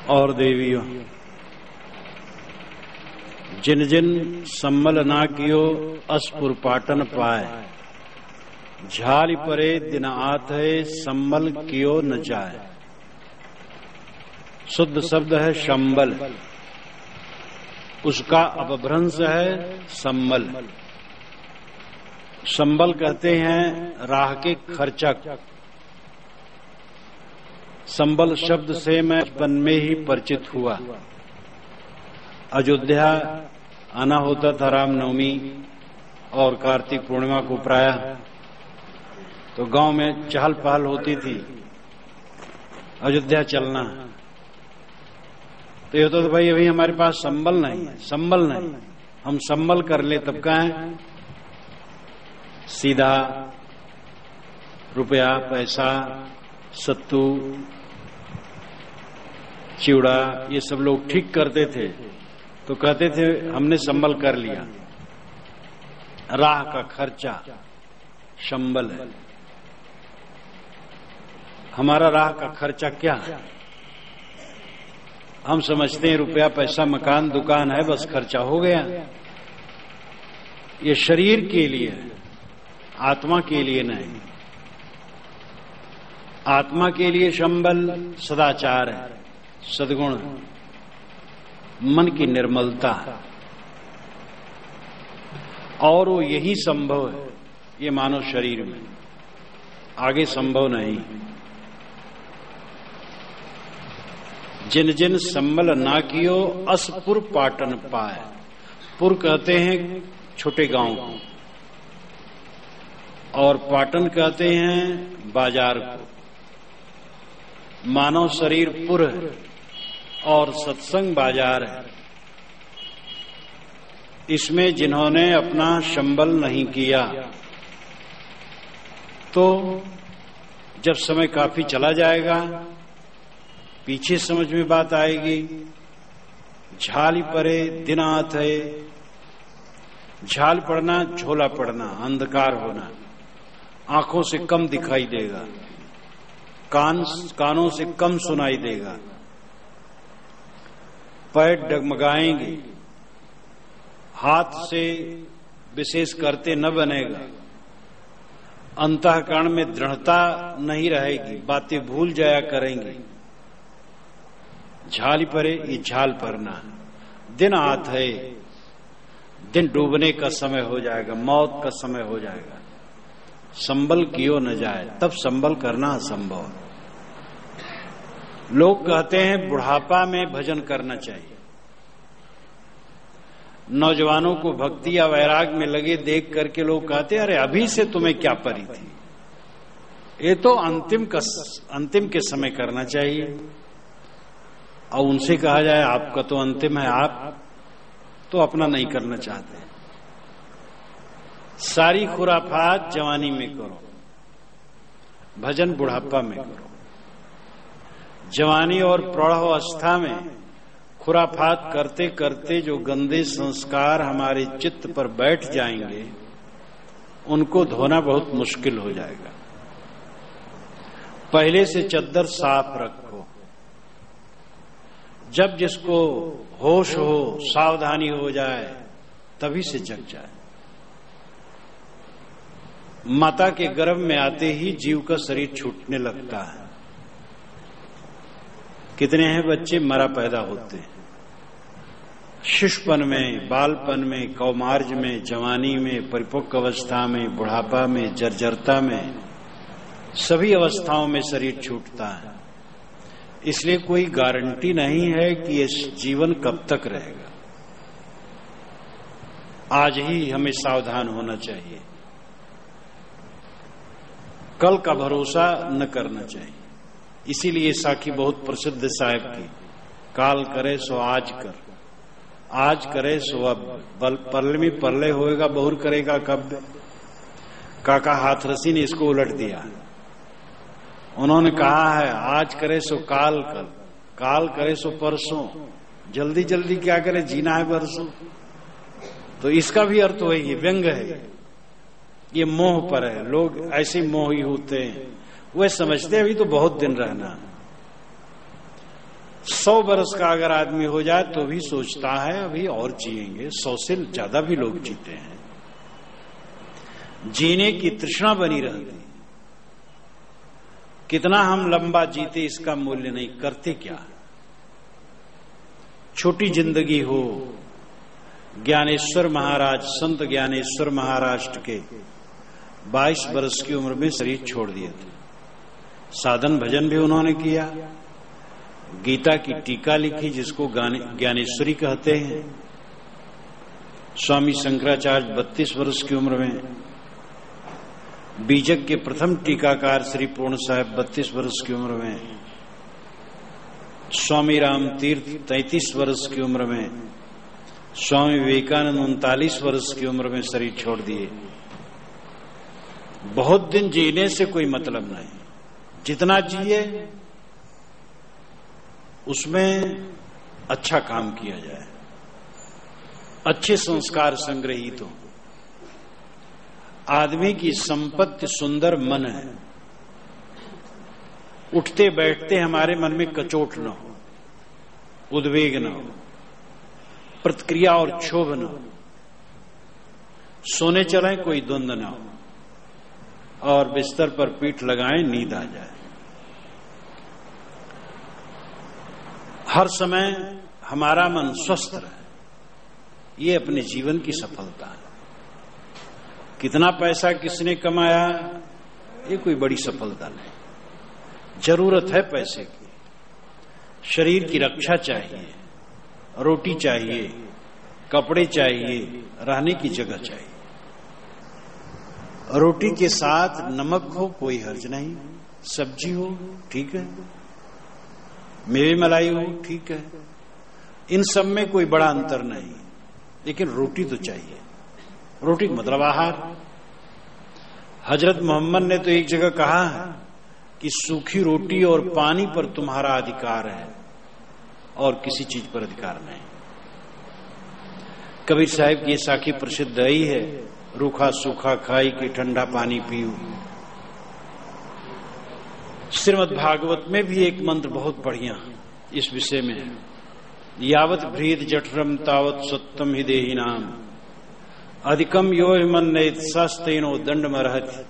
और देवियों, जिन जिन सम्मल ना कियो असपुर पाटन पाए, झाल परे दिन आत है सम्मल कियो न जाए। शुद्ध शब्द है शंबल, उसका अपभ्रंश है सम्मल। संबल कहते हैं राह के खर्चक। संबल शब्द से मैं बचपन में ही परिचित हुआ। अयोध्या आना होता था रामनवमी और कार्तिक पूर्णिमा को प्रायः, तो गांव में चहल पहल होती थी, अयोध्या चलना। तो ये होता था भाई अभी हमारे पास संबल नहीं है, संबल नहीं, हम संबल कर ले तब का है। सीधा रुपया पैसा सत्तू चिवड़ा ये सब लोग ठीक करते थे, तो कहते थे हमने संबल कर लिया। राह का खर्चा संबल है। हमारा राह का खर्चा क्या है? हम समझते हैं रुपया पैसा मकान दुकान है, बस खर्चा हो गया। ये शरीर के लिए है, आत्मा के लिए नहीं। आत्मा के लिए संबल सदाचार है, सद्गुण, मन की निर्मलता, और वो यही संभव है ये मानव शरीर में, आगे संभव नहीं। जिन जिन संबल ना कियो असपुर पाटन पाए। पुर कहते हैं छोटे गांव को, और पाटन कहते हैं बाजार को। मानव शरीर पुर है और सत्संग बाजार है। इसमें जिन्होंने अपना संबल नहीं किया, तो जब समय काफी चला जाएगा पीछे समझ में बात आएगी। झाल परे दिन आत है। झाल पड़ना, झोला पड़ना, अंधकार होना, आंखों से कम दिखाई देगा, कानों से कम सुनाई देगा, पैर डगमगाएंगे, हाथ से विशेष करते न बनेगा, अंतःकरण में दृढ़ता नहीं रहेगी, बातें भूल जाया करेंगे। झाल परे, ये झाल पड़ना। दिन आत है, दिन डूबने का समय हो जाएगा, मौत का समय हो जाएगा। संबल कियो न जाए, तब संबल करना असंभव। लोग कहते हैं बुढ़ापा में भजन करना चाहिए। नौजवानों को भक्ति या वैराग में लगे देख करके लोग कहते अरे अभी से तुम्हें क्या परी थी, ये तो अंतिम के समय करना चाहिए। और उनसे कहा जाए आपका तो अंतिम है, आप तो अपना नहीं करना चाहते। सारी खुराफात जवानी में करो, भजन बुढ़ापा में करो। जवानी और प्रौढ़ावस्था में खुराफात करते करते जो गंदे संस्कार हमारे चित्त पर बैठ जाएंगे, उनको धोना बहुत मुश्किल हो जाएगा। पहले से चद्दर साफ रखो। जब जिसको होश हो, सावधानी हो जाए, तभी से जग जाए। माता के गर्भ में आते ही जीव का शरीर छूटने लगता है। कितने हैं बच्चे मरा पैदा होते हैं। शिशुपन में, बालपन में, कौमार्ज में, जवानी में, परिपक्व अवस्था में, बुढ़ापा में, जर्जरता में, सभी अवस्थाओं में शरीर छूटता है। इसलिए कोई गारंटी नहीं है कि ये जीवन कब तक रहेगा। आज ही हमें सावधान होना चाहिए, कल का भरोसा न करना चाहिए। इसीलिए साखी बहुत प्रसिद्ध साहब की, काल करे सो आज कर, आज करे सो अब, परले में परले होएगा, बहुर करेगा कब। काका हाथरसी ने इसको उलट दिया। उन्होंने कहा है आज करे सो काल कल, काल करे सो परसों। जल्दी जल्दी क्या करे, जीना है बरसों। तो इसका भी अर्थ वही है, व्यंग है, ये मोह पर है। लोग ऐसे मोही होते हैं, वे समझते हैं अभी तो बहुत दिन रहना। 100 वर्ष का अगर आदमी हो जाए तो भी सोचता है अभी और जिएंगे। 100 से ज्यादा भी लोग जीते हैं। जीने की तृष्णा बनी रहती। कितना हम लंबा जीते इसका मूल्य नहीं करते। क्या छोटी जिंदगी हो। ज्ञानेश्वर महाराज, संत ज्ञानेश्वर महाराज के 22 वर्ष की उम्र में शरीर छोड़ दिए थे। साधन भजन भी उन्होंने किया। गीता की टीका लिखी जिसको ज्ञानेश्वरी कहते हैं। स्वामी शंकराचार्य 32 वर्ष की उम्र में। बीजक के प्रथम टीकाकार श्री पूर्ण साहब 32 वर्ष की उम्र में। स्वामी राम तीर्थ 33 वर्ष की उम्र में। स्वामी विवेकानंद 39 वर्ष की उम्र में शरीर छोड़ दिए। बहुत दिन जीने से कोई मतलब नहीं। जितना जिए उसमें अच्छा काम किया जाए, अच्छे संस्कार संग्रहित हो। आदमी की संपत्ति सुंदर मन है। उठते बैठते हमारे मन में कचोट न हो, उद्वेग न हो, प्रतिक्रिया और क्षोभ न हो। सोने चले कोई द्वंद्व न हो और बिस्तर पर पीठ लगाएं नींद आ जाए। हर समय हमारा मन स्वस्थ रहे। ये अपने जीवन की सफलता है। कितना पैसा किसने कमाया ये कोई बड़ी सफलता नहीं। जरूरत है पैसे की। शरीर की रक्षा चाहिए, रोटी चाहिए, कपड़े चाहिए, रहने की जगह चाहिए। रोटी के साथ नमक हो कोई हर्ज नहीं, सब्जी हो ठीक है, मेवे मलाई हो ठीक है, इन सब में कोई बड़ा अंतर नहीं, लेकिन रोटी तो चाहिए। रोटी मतलब आहार। हजरत मोहम्मद ने तो एक जगह कहा है कि सूखी रोटी और पानी पर तुम्हारा अधिकार है और किसी चीज पर अधिकार नहीं। कबीर साहिब की साखी प्रसिद्ध आई है, रूखा सूखा खाई के ठंडा पानी पीऊ। श्रीमद् भागवत में भी एक मंत्र बहुत बढ़िया इस विषय में है। यावत भ्रीत जठरम तावत सत्तम ही देहि नाम अधिकम यो मन्नयत सस्तेनो दंड मरहत।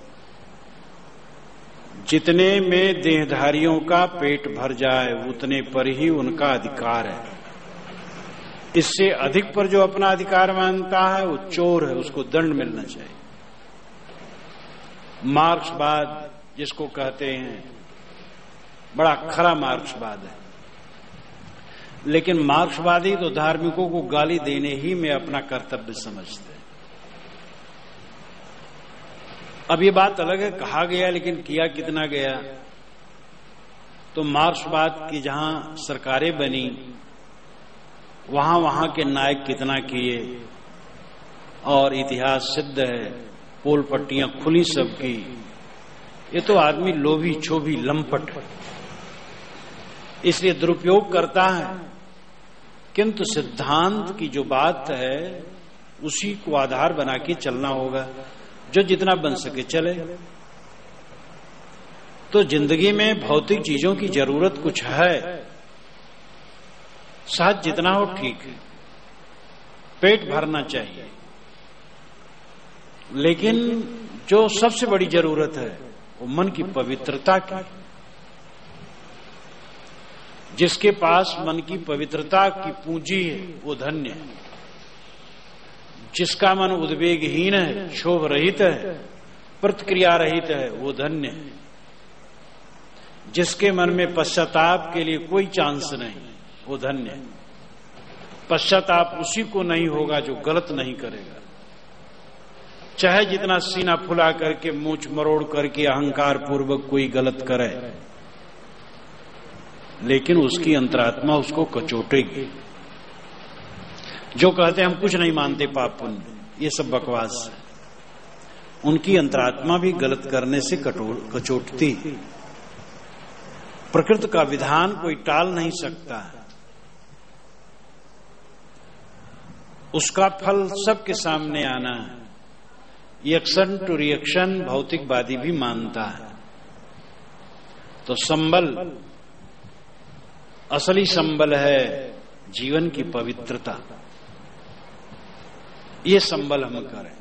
जितने में देहधारियों का पेट भर जाए उतने पर ही उनका अधिकार है। इससे अधिक पर जो अपना अधिकार मानता है वो चोर है, उसको दंड मिलना चाहिए। मार्क्सवाद जिसको कहते हैं बड़ा खरा मार्क्सवाद है, लेकिन मार्क्सवादी तो धार्मिकों को गाली देने ही में अपना कर्तव्य समझते हैं। अब ये बात अलग है, कहा गया लेकिन किया कितना गया। तो मार्क्सवाद की जहां सरकारें बनी वहां के नायक कितना किए और इतिहास सिद्ध है। पोल पट्टियां खुली सबकी। ये तो आदमी लोभी छोभी लंपट है, इसलिए दुरुपयोग करता है। किंतु सिद्धांत की जो बात है उसी को आधार बना के चलना होगा। जो जितना बन सके चले। तो जिंदगी में भौतिक चीजों की जरूरत कुछ है, साथ जितना हो ठीक है, पेट भरना चाहिए। लेकिन जो सबसे बड़ी जरूरत है वो मन की पवित्रता की। जिसके पास मन की पवित्रता की पूंजी है वो धन्य है। जिसका मन उद्वेगहीन है, क्षोभ रहित है, प्रतिक्रिया रहित है, वो धन्य है। जिसके मन में पश्चाताप के लिए कोई चांस नहीं वो धन्य है। पश्चाताप उसी को नहीं होगा जो गलत नहीं करेगा। चाहे जितना सीना फुला करके मूंछ मरोड़ करके अहंकार पूर्वक कोई गलत करे, लेकिन उसकी अंतरात्मा उसको कचोटेगी। जो कहते हैं हम कुछ नहीं मानते पाप पुण्य, ये सब बकवास है। उनकी अंतरात्मा भी गलत करने से कचोटती। प्रकृति का विधान कोई टाल नहीं सकता है। उसका फल सबके सामने आना है। एक्शन टू रिएक्शन भौतिकवादी भी मानता है। तो संबल असली संबल है जीवन की पवित्रता। ये संबल हम करें।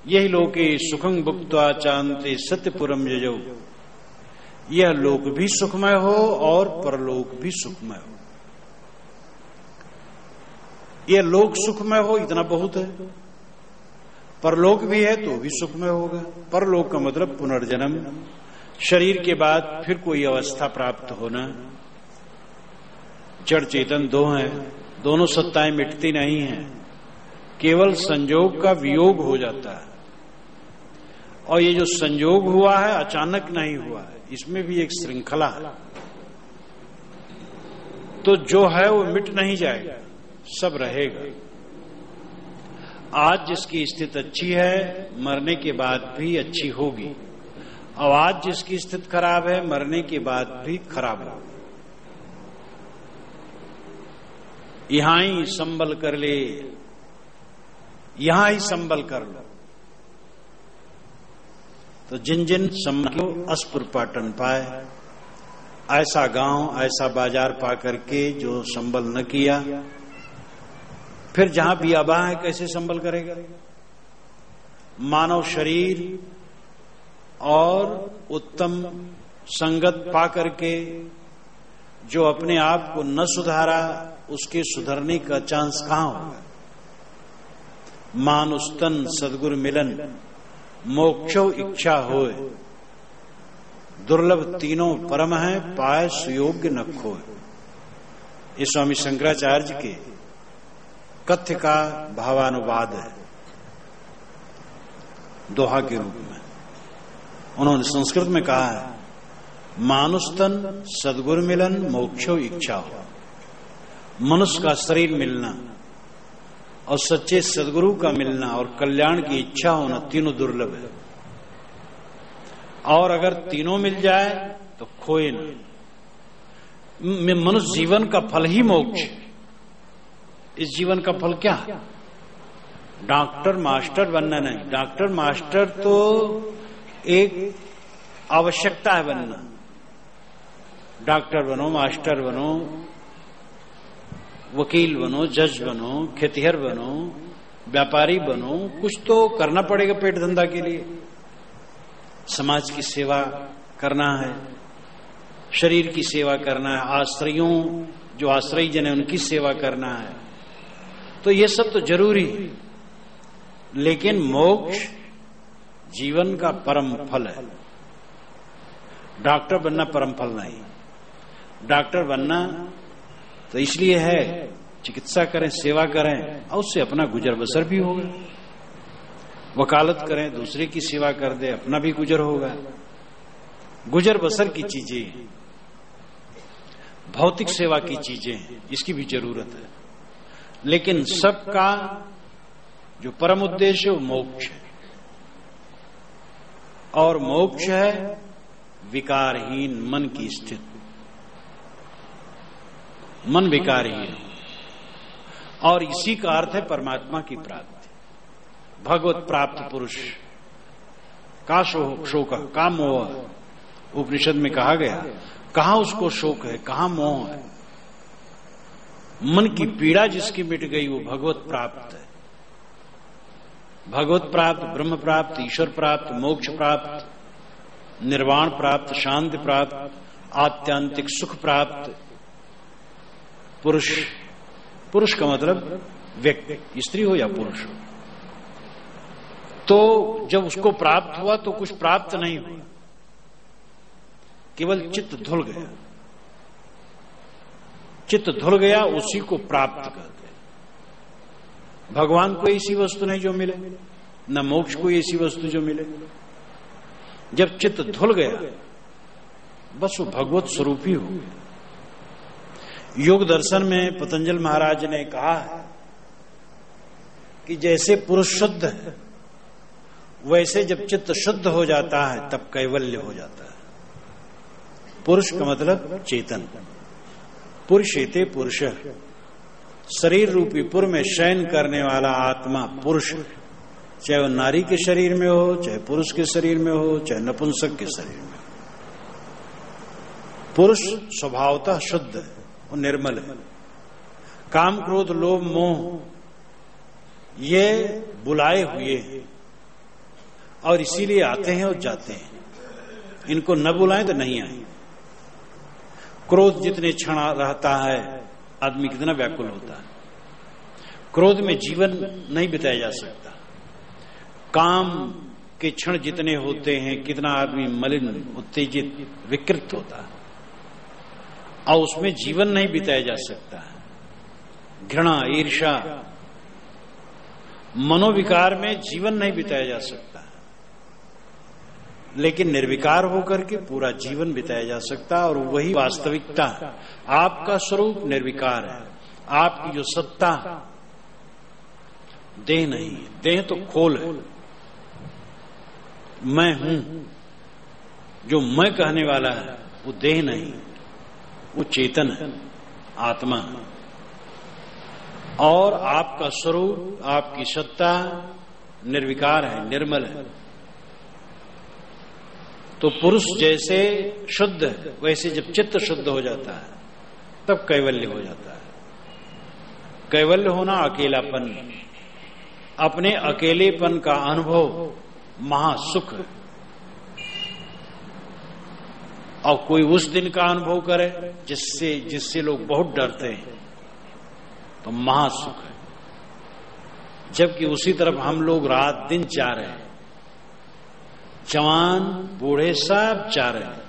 यही लोके सुखं भुक्त्वा चान्ते सत्यपुरम यजौ। यह लोक भी सुखमय हो और परलोक भी सुखमय हो। यह लोक सुखमय हो इतना बहुत है, परलोक भी है तो भी सुखमय होगा। परलोक का मतलब पुनर्जन्म, शरीर के बाद फिर कोई अवस्था प्राप्त होना। जड़ चेतन दो हैं, दोनों सत्ताएं मिटती नहीं हैं, केवल संयोग का वियोग हो जाता है। और ये जो संयोग हुआ है अचानक नहीं हुआ है, इसमें भी एक श्रृंखला है। तो जो है वो मिट नहीं जाएगा, सब रहेगा। आज जिसकी स्थिति अच्छी है मरने के बाद भी अच्छी होगी, और आज जिसकी स्थिति खराब है मरने के बाद भी खराब होगी। यहां ही संबल कर ले, यहां ही संबल कर लो। तो जिन जिन संबल अस्पुर पाटन पाए, ऐसा गांव ऐसा बाजार पा करके जो संबल न किया, फिर जहां भी अबा है कैसे संबल करेगा। मानव शरीर और उत्तम संगत पा करके जो अपने आप को न सुधारा, उसके सुधरने का चांस कहां होगा। मानुस्तन सदगुरु मिलन मोक्षो इच्छा होए, दुर्लभ तीनों परम है पाए सुयोग्य न खोए। ये स्वामी शंकराचार्य के कथ्य का भावानुवाद है दोहा के रूप में। उन्होंने संस्कृत में कहा है, मानुस्तन सदगुरु मिलन मोक्षो इच्छा हो। मनुष्य का शरीर मिलना और सच्चे सदगुरु का मिलना और कल्याण की इच्छा होना तीनों दुर्लभ है। और अगर तीनों मिल जाए तो खोए न। मनुष्य जीवन का फल ही मोक्ष। इस जीवन का फल क्या है? डॉक्टर मास्टर बनना नहीं। डॉक्टर मास्टर तो एक आवश्यकता है बनना। डॉक्टर बनो, मास्टर बनो, वकील बनो, जज बनो, खेतिहर बनो, व्यापारी बनो, कुछ तो करना पड़ेगा पेट धंधा के लिए। समाज की सेवा करना है, शरीर की सेवा करना है, आश्रयों जो आश्रयी जन है उनकी सेवा करना है। तो ये सब तो जरूरी है, लेकिन मोक्ष जीवन का परम फल है। डॉक्टर बनना परम फल नहीं। डॉक्टर बनना तो इसलिए है चिकित्सा करें, सेवा करें और उससे अपना गुजर बसर भी होगा। वकालत करें, दूसरे की सेवा कर दे, अपना भी गुजर होगा। गुजर बसर की चीजें, भौतिक सेवा की चीजें, इसकी भी जरूरत है। लेकिन सबका जो परम उद्देश्य है वो मोक्ष है। और मोक्ष है विकारहीन मन की स्थिति। मन विकारहीन, और इसी का अर्थ है परमात्मा की प्राप्ति। भगवत प्राप्त पुरुष का शोक का मोह उपनिषद में कहा गया। कहां उसको शोक है, कहां मोह है। मन की पीड़ा जिसकी मिट गई वो भगवत प्राप्त है। भगवत प्राप्त, ब्रह्म प्राप्त, ईश्वर प्राप्त, मोक्ष प्राप्त, निर्वाण प्राप्त, शांति प्राप्त, आत्यांतिक सुख प्राप्त पुरुष। पुरुष का मतलब व्यक्ति, स्त्री हो या पुरुष हो। तो जब उसको प्राप्त हुआ तो कुछ प्राप्त नहीं हुआ, केवल चित्त धुल गया। चित्त धुल गया, उसी को प्राप्त करते। भगवान को ऐसी वस्तु नहीं जो मिले, न मोक्ष को ऐसी वस्तु जो मिले। जब चित्त धुल गया बस वो भगवत स्वरूप ही हो गया। योग दर्शन में पतंजल महाराज ने कहा है कि जैसे पुरुष शुद्ध है, वैसे जब चित्त शुद्ध हो जाता है तब कैवल्य हो जाता है। पुरुष का मतलब चेतन। पुरुषेते पुरुष, शरीर रूपी पुर में शयन करने वाला आत्मा पुरुष। चाहे वो नारी के शरीर में हो, चाहे पुरुष के शरीर में हो, चाहे नपुंसक के शरीर में हो। पुरुष स्वभावतः शुद्ध है और निर्मल है। काम क्रोध लोभ मोह ये बुलाए हुए हैं और इसीलिए आते हैं और जाते हैं। इनको न बुलाएं तो नहीं आए। क्रोध जितने क्षण रहता है आदमी कितना व्याकुल होता है। क्रोध में जीवन नहीं बिताया जा सकता। काम के क्षण जितने होते हैं कितना आदमी मलिन उत्तेजित विकृत होता है और उसमें जीवन नहीं बिताया जा सकता है। घृणा ईर्ष्या मनोविकार में जीवन नहीं बिताया जा सकता, लेकिन निर्विकार होकर के पूरा जीवन बिताया जा सकता है। और वही वास्तविकता है। आपका स्वरूप निर्विकार है। आपकी जो सत्ता देह नहीं है, देह तो खोल है। मैं हूं जो मैं कहने वाला है वो देह नहीं, वो चेतन है, आत्मा है। और आपका स्वरूप आपकी सत्ता निर्विकार है, निर्मल है। तो पुरुष जैसे शुद्ध है वैसे जब चित्त शुद्ध हो जाता है तब कैवल्य हो जाता है। कैवल्य होना अकेलापन, अपने अकेलेपन का अनुभव महासुख। और कोई उस दिन का अनुभव करे जिससे लोग बहुत डरते हैं तो महासुख है। जबकि उसी तरफ हम लोग रात दिन जा रहे हैं, जवान बूढ़े सब जा रहे हैं।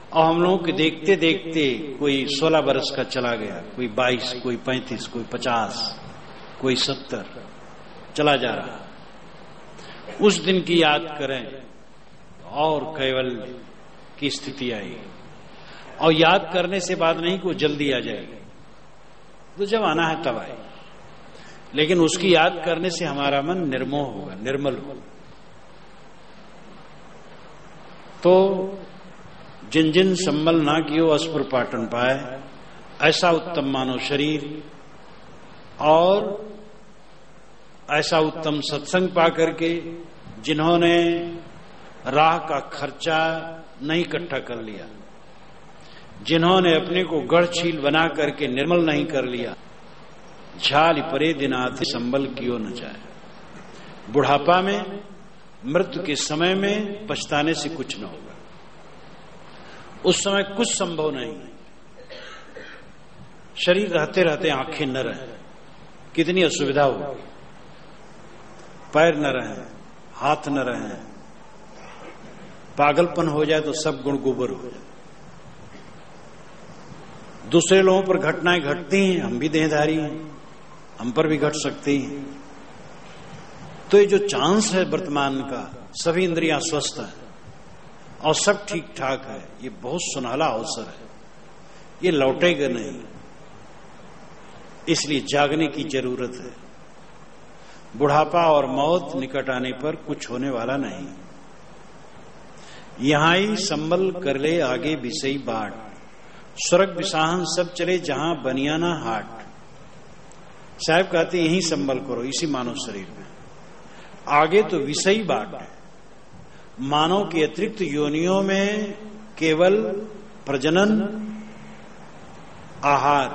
और हम लोगों के देखते देखते कोई 16 बरस का चला गया, कोई 22, कोई 35, कोई 50, कोई 70 चला जा रहा। उस दिन की याद करें और कैवल्य की स्थिति आई। और याद करने से बात नहीं को जल्दी आ जाएगी, तो जब आना है तब आए। लेकिन उसकी याद करने से हमारा मन निर्मोह होगा, निर्मल होगा। तो जिन जिन संबल ना कियो अस्पुर पाटन पाए, ऐसा उत्तम मानव शरीर और ऐसा उत्तम सत्संग पा करके जिन्होंने राह का खर्चा नहीं इकट्ठा कर लिया, जिन्होंने अपने को गढ़छील बना करके निर्मल नहीं कर लिया, झाल परे दिनाथ संबल कियो न जाए। बुढ़ापा में मृत्यु के समय में पछताने से कुछ न होगा। उस समय कुछ संभव नहीं। शरीर रहते रहते आंखें न रहे, कितनी असुविधा होगी। पैर न रहे, हाथ न रहे, पागलपन हो जाए तो सब गुण गोबर हो जाए। दूसरे लोगों पर घटनाएं घटती हैं, हम भी देहधारी हैं, हम पर भी घट सकती हैं। तो ये जो चांस है वर्तमान का, सभी इंद्रियां स्वस्थ हैं और सब ठीक ठाक है, ये बहुत सुनहला अवसर है। ये लौटेगा नहीं, इसलिए जागने की जरूरत है। बुढ़ापा और मौत निकट आने पर कुछ होने वाला नहीं। यहां ही संबल कर ले आगे विषयी बाट, स्वर्ग विसाहन सब चले जहां बनियाना हाट। साहब कहते यही संबल करो, इसी मानव शरीर में। आगे तो विषयी बाट है। मानव के अतिरिक्त योनियों में केवल प्रजनन, आहार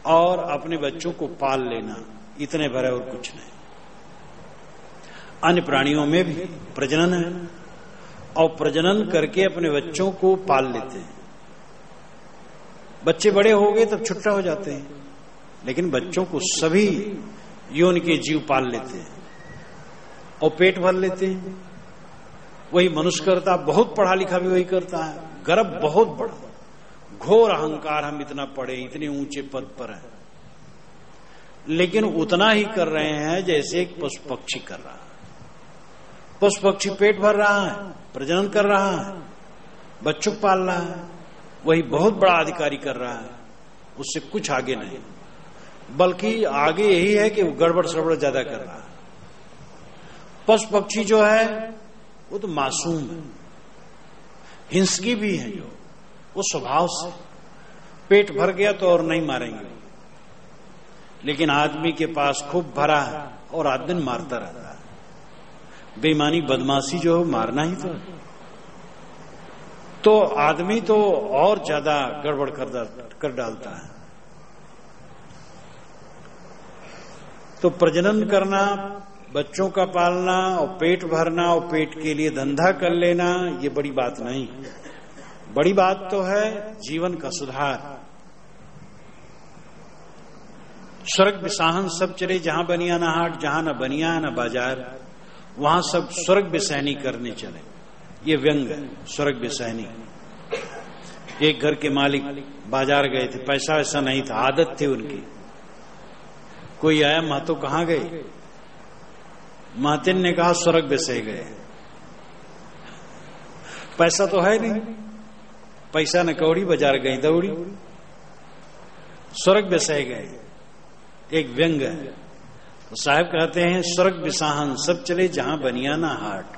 और अपने बच्चों को पाल लेना, इतने भरे और कुछ नहीं। अन्य प्राणियों में भी प्रजनन है और प्रजनन करके अपने बच्चों को पाल लेते हैं। बच्चे बड़े हो गए तब छुट्टा हो जाते हैं, लेकिन बच्चों को सभी योनि के जीव पाल लेते हैं और पेट भर लेते हैं। वही मनुष्य करता, बहुत पढ़ा लिखा भी वही करता है। गर्व बहुत बड़ा, घोर अहंकार, हम इतना पढ़े, इतने ऊंचे पद पर हैं, लेकिन उतना ही कर रहे हैं जैसे एक पशु पक्षी कर रहा है। पशु पक्षी पेट भर रहा है, प्रजनन कर रहा है, बच्चों को पाल रहा है, वही बहुत बड़ा अधिकारी कर रहा है। उससे कुछ आगे नहीं, बल्कि आगे यही है कि वो गड़बड़ सड़बड़ ज्यादा कर रहा है। पशु पक्षी जो है वो तो मासूम है, हिंसकी भी है, जो वो स्वभाव से पेट भर गया तो और नहीं मारेंगे। लेकिन आदमी के पास खूब भरा है और आदमी मारता रहता है। बेईमानी बदमाशी जो है मारना ही तो आदमी तो और ज्यादा गड़बड़ कर डालता है। तो प्रजनन करना, बच्चों का पालना और पेट भरना और पेट के लिए धंधा कर लेना, ये बड़ी बात नहीं है। बड़ी बात तो है जीवन का सुधार। स्वर्ग बिसाहन सब चले, जहां बनिया ना हाट, जहां न बनिया न बाजार, वहां सब स्वर्ग बिसहनी करने चले। ये व्यंग है, स्वर्ग बिसहनी। एक घर के मालिक बाजार गए थे, पैसा ऐसा नहीं था, आदत थी उनकी। कोई आया, महतो कहां गए? महतिन ने कहा स्वर्ग बिसह गए। पैसा तो है नहीं, पैसा न कौड़ी, बाजार गई दौड़ी, स्वर्ग बिसह गए। एक व्यंग है। तो साहब कहते हैं स्वर्ग बिसाहन सब चले, जहां बनिया ना हाट,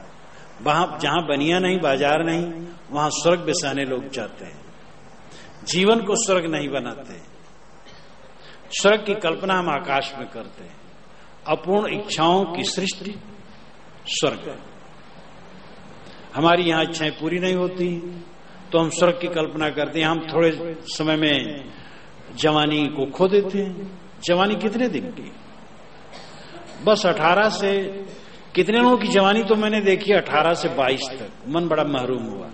वहां जहां बनिया नहीं, बाजार नहीं, वहां स्वर्ग बिसाने लोग चाहते हैं। जीवन को स्वर्ग नहीं बनाते। स्वर्ग की कल्पना हम आकाश में करते हैं। अपूर्ण इच्छाओं की सृष्टि स्वर्ग है। हमारी यहां इच्छाएं पूरी नहीं होती तो हम स्वर्ग की कल्पना करते हैं। हम थोड़े समय में जवानी को खो देते हैं। जवानी कितने दिन की? बस 18 से, कितने लोगों की जवानी तो मैंने देखी 18 से 22 तक, मन बड़ा महरूम हुआ।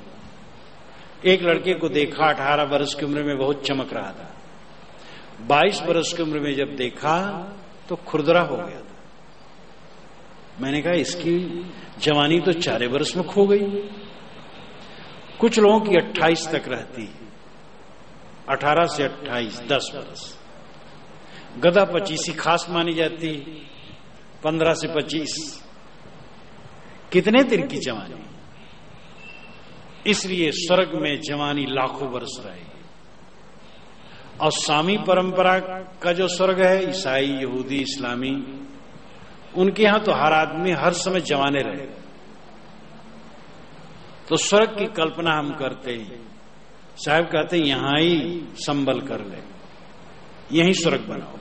एक लड़के को देखा 18 वर्ष की उम्र में, बहुत चमक रहा था। 22 वर्ष की उम्र में जब देखा तो खुरदरा हो गया था। मैंने कहा इसकी जवानी तो 4 वर्ष में खो गई। कुछ लोगों की 28 तक रहती है, 18 से 28, 10 वर्ष। गधा 25 खास मानी जाती, 15 से 25, कितने दिन की जवानी। इसलिए स्वर्ग में जवानी लाखों वर्ष रहेगी। और सामी परंपरा का जो स्वर्ग है, ईसाई, यहूदी, इस्लामी, उनके यहां तो हर आदमी हर समय जवाने रहे। तो स्वर्ग की कल्पना हम करते हैं। साहब कहते हैं यहां ही संबल कर ले, यहीं स्वर्ग बनाओ,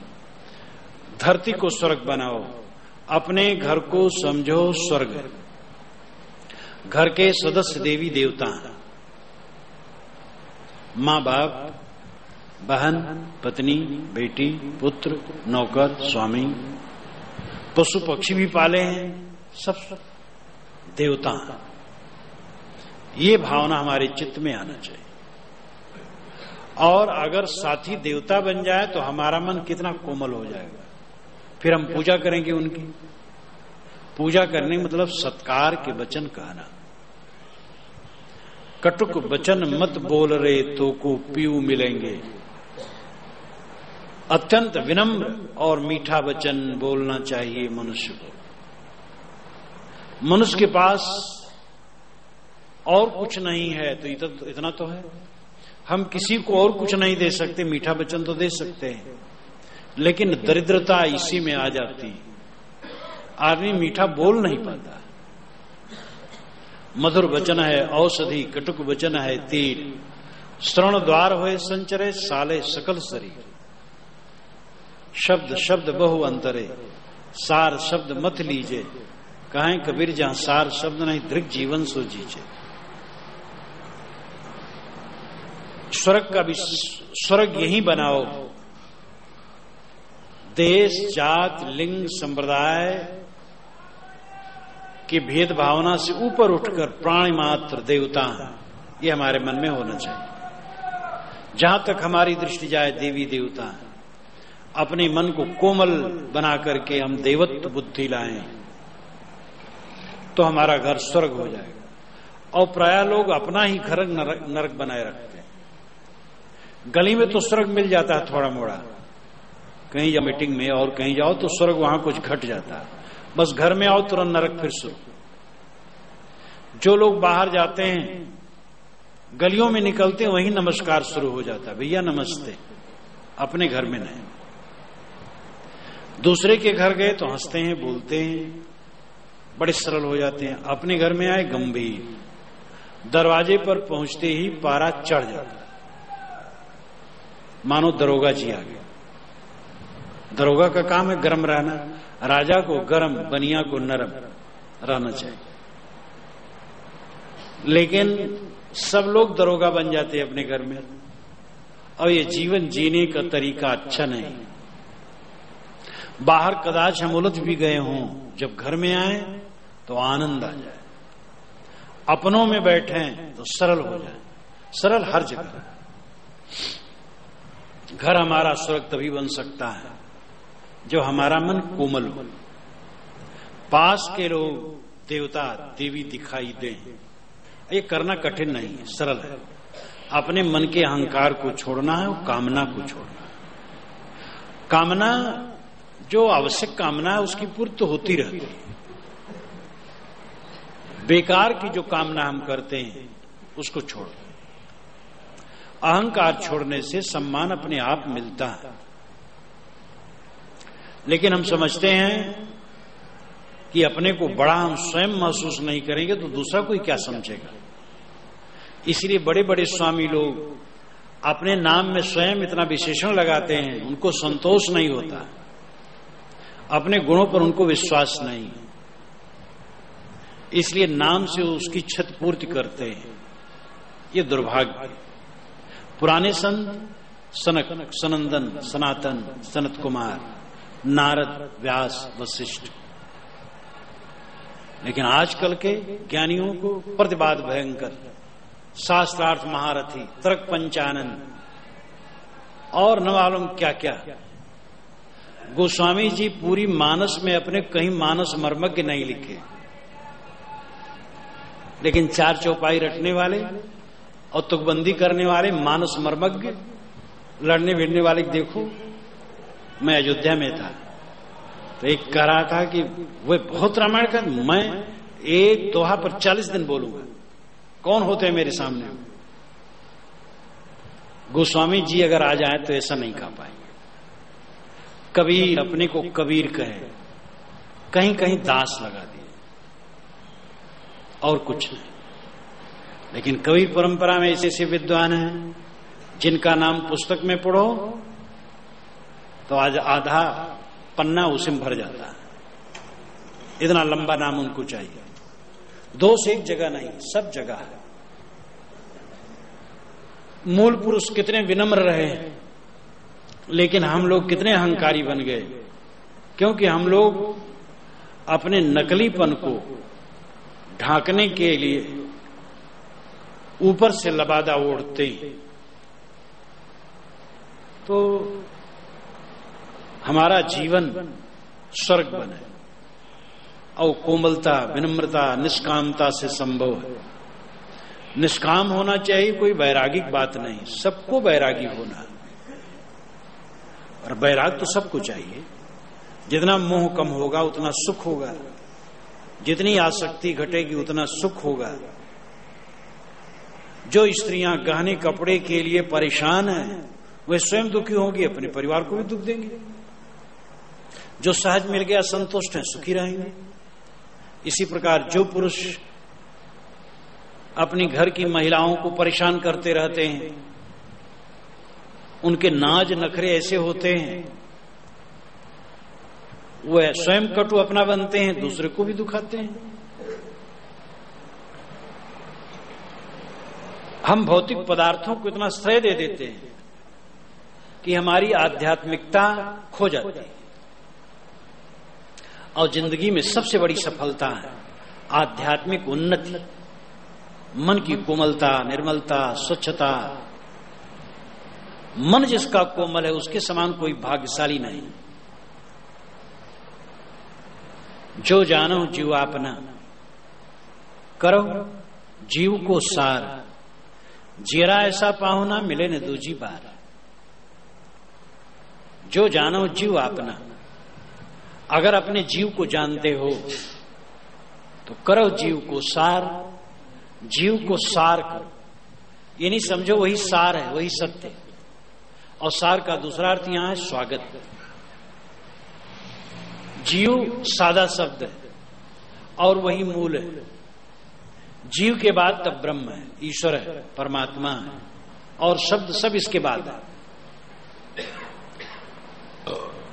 धरती को स्वर्ग बनाओ, अपने घर को समझो स्वर्ग। घर के सदस्य देवी देवता हैं, मां बाप, बहन, पत्नी, बेटी, पुत्र, नौकर, स्वामी, पशु पक्षी भी पाले हैं, सब देवता हैं। ये भावना हमारे चित्त में आना चाहिए। और अगर साथी देवता बन जाए तो हमारा मन कितना कोमल हो जाएगा। फिर हम पूजा करेंगे उनकी। पूजा करने मतलब सत्कार के वचन कहना। कटुक वचन मत बोल रे तो को पीऊ मिलेंगे। अत्यंत विनम्र और मीठा वचन बोलना चाहिए मनुष्य को। मनुष्य के पास और कुछ नहीं है तो इतना तो है। हम किसी को और कुछ नहीं दे सकते, मीठा वचन तो दे सकते हैं, लेकिन दरिद्रता इसी में आ जाती। आदमी मीठा बोल नहीं पाता। मधुर वचन है औषधि, कटुक वचन है तीर। श्रवण द्वार होए संचरे, साले सकल शरीर। शब्द शब्द बहु अंतरे, सार शब्द मत लीजे। कहें कबीर जहां सार शब्द नहीं, दृक जीवन सो जीजे। स्वर्ग का भी स्वर्ग यही बनाओ। देश, जात, लिंग, संप्रदाय की भेद भावना से ऊपर उठकर प्राणी मात्र देवता हैं, ये हमारे मन में होना चाहिए। जहां तक हमारी दृष्टि जाए देवी देवता हैं। अपने मन को कोमल बना करके हम देवत्व बुद्धि लाएं तो हमारा घर स्वर्ग हो जाएगा। और प्राय लोग अपना ही घर नरक बनाए रखते हैं। गली में तो स्वर्ग मिल जाता है थोड़ा मोड़ा, कहीं या मीटिंग में और कहीं जाओ तो स्वर्ग वहां कुछ घट जाता है। बस घर में आओ तुरंत नरक फिर शुरू। जो लोग बाहर जाते हैं, गलियों में निकलते हैं, वहीं नमस्कार शुरू हो जाता है, भैया नमस्ते। अपने घर में नहीं। दूसरे के घर गए तो हंसते हैं, बोलते हैं, बड़े सरल हो जाते हैं। अपने घर में आए गंभीर। दरवाजे पर पहुंचते ही पारा चढ़ जाता, मानो दरोगा जी आ गए। दरोगा का काम है गर्म रहना। राजा को गर्म, बनिया को नरम रहना चाहिए। लेकिन सब लोग दरोगा बन जाते हैं अपने घर में। और ये जीवन जीने का तरीका अच्छा नहीं। बाहर कदाच हम उलझ भी गए हों, जब घर में आए तो आनंद आ जाए, अपनों में बैठे तो सरल हो जाए। सरल हर जगह। घर हमारा स्वर्ग तभी बन सकता है जो हमारा मन कोमल हो, पास के लोग देवता देवी दिखाई दें। ये करना कठिन नहीं है, सरल है। अपने मन के अहंकार को छोड़ना है और कामना को छोड़ना है। कामना जो आवश्यक कामना है उसकी पूर्ति तो होती रहती है। बेकार की जो कामना हम करते हैं उसको छोड़। अहंकार छोड़ने से सम्मान अपने आप मिलता है। लेकिन हम समझते हैं कि अपने को बड़ा हम स्वयं महसूस नहीं करेंगे तो दूसरा कोई क्या समझेगा। इसलिए बड़े बड़े स्वामी लोग अपने नाम में स्वयं इतना विशेषण लगाते हैं, उनको संतोष नहीं होता, अपने गुणों पर उनको विश्वास नहीं, इसलिए नाम से उसकी छत पूर्ति करते हैं। ये दुर्भाग्य। पुराने संत सनक, सनंदन, सनातन, सनत कुमार, नारद, व्यास, वशिष्ठ, लेकिन आजकल के ज्ञानियों को प्रतिवाद भयंकर, शास्त्रार्थ महारथी, तर्क पंचानन और न मालूम क्या क्या। गोस्वामी जी पूरी मानस में अपने कहीं मानस मर्मज्ञ नहीं लिखे, लेकिन चार चौपाई रटने वाले और तुकबंदी करने वाले मानस मर्मज्ञ, लड़ने भिड़ने वाले देखो। मैं अयोध्या में था तो एक कह रहा था कि वह बहुत रामायण का, मैं एक दोहा पर 40 दिन बोलूंगा, कौन होते हैं मेरे सामने। गोस्वामी जी अगर आ जाए तो ऐसा नहीं कह पाएंगे। कबीर अपने को कबीर कहे, कहीं कहीं दास लगा दिए और कुछ नहीं। लेकिन कबीर परंपरा में ऐसे ऐसे विद्वान हैं जिनका नाम पुस्तक में पढ़ो तो आज आधा पन्ना उसी में भर जाता है। इतना लंबा नाम उनको चाहिए। दोष एक जगह नहीं, सब जगह है। मूल पुरुष कितने विनम्र रहे, लेकिन हम लोग कितने अहंकारी बन गए, क्योंकि हम लोग अपने नकलीपन को ढांकने के लिए ऊपर से लबादा ओढ़ते हैं। तो हमारा जीवन स्वर्ग बने और कोमलता, विनम्रता, निष्कामता से संभव है। निष्काम होना चाहिए, कोई वैरागिक बात नहीं, सबको वैरागी होना है। और वैराग तो सबको चाहिए। जितना मोह कम होगा उतना सुख होगा, जितनी आसक्ति घटेगी उतना सुख होगा। जो स्त्रियां गहने कपड़े के लिए परेशान हैं वे स्वयं दुखी होंगी, अपने परिवार को भी दुख देंगे। जो सहज मिल गया संतुष्ट हैं, सुखी रहेंगे। इसी प्रकार जो पुरुष अपनी घर की महिलाओं को परेशान करते रहते हैं, उनके नाज नखरे ऐसे होते हैं, वह स्वयं कटु अपना बनते हैं, दूसरे को भी दुखाते हैं। हम भौतिक पदार्थों को इतना श्रेय दे देते हैं कि हमारी आध्यात्मिकता खो जाती है। और जिंदगी में सबसे बड़ी सफलता है आध्यात्मिक उन्नति, मन की कोमलता, निर्मलता, स्वच्छता। मन जिसका कोमल है उसके समान कोई भाग्यशाली नहीं। जो जानो जीव आपना, करो जीव को सार, जीरा ऐसा पाहुना मिले न दूजी बार। जो जानो जीव आपना, अगर अपने जीव को जानते हो तो करो जीव को सार, जीव को सार करो। ये नहीं समझो वही सार है, वही सत्य है। और सार का दूसरा अर्थ यहां है स्वागत। जीव सादा शब्द है और वही मूल है। जीव के बाद तब ब्रह्म है, ईश्वर है, परमात्मा है, और शब्द सब इसके बाद है।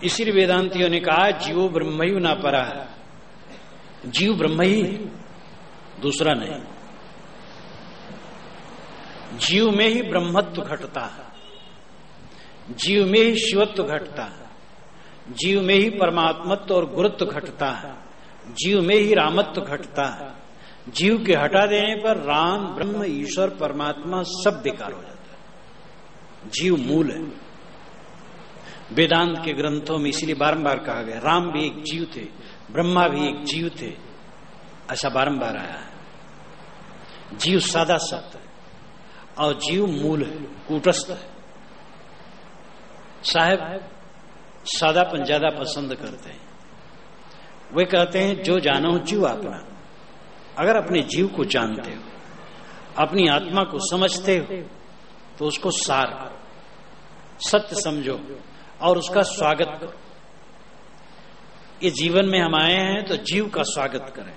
इसीलिए वेदांतियों ने कहा जीवो ब्रह्म ही ना परा है। जीव ब्रह्म ही, दूसरा नहीं। जीव में ही ब्रह्मत्व घटता है, जीव में ही शिवत्व घटता है, जीव में ही परमात्मत्व और गुरुत्व घटता है, जीव में ही रामत्व घटता है। जीव के हटा देने पर राम, ब्रह्म, ईश्वर, परमात्मा सब बेकार हो जाता है। जीव मूल है। वेदांत के ग्रंथों में इसीलिए बारंबार कहा गया राम भी एक जीव थे, ब्रह्मा भी एक जीव थे, ऐसा बारंबार आया है। जीव सादा सत्य है और जीव मूल है, कूटस्थ है। साहब सादापन ज्यादा पसंद करते हैं। वे कहते हैं जो जानो जीव अपना। अगर अपने जीव को जानते हो, अपनी आत्मा को समझते हो, तो उसको सार करो, सत्य समझो और उसका स्वागत करो। ये जीवन में हम आए हैं तो जीव का स्वागत करें,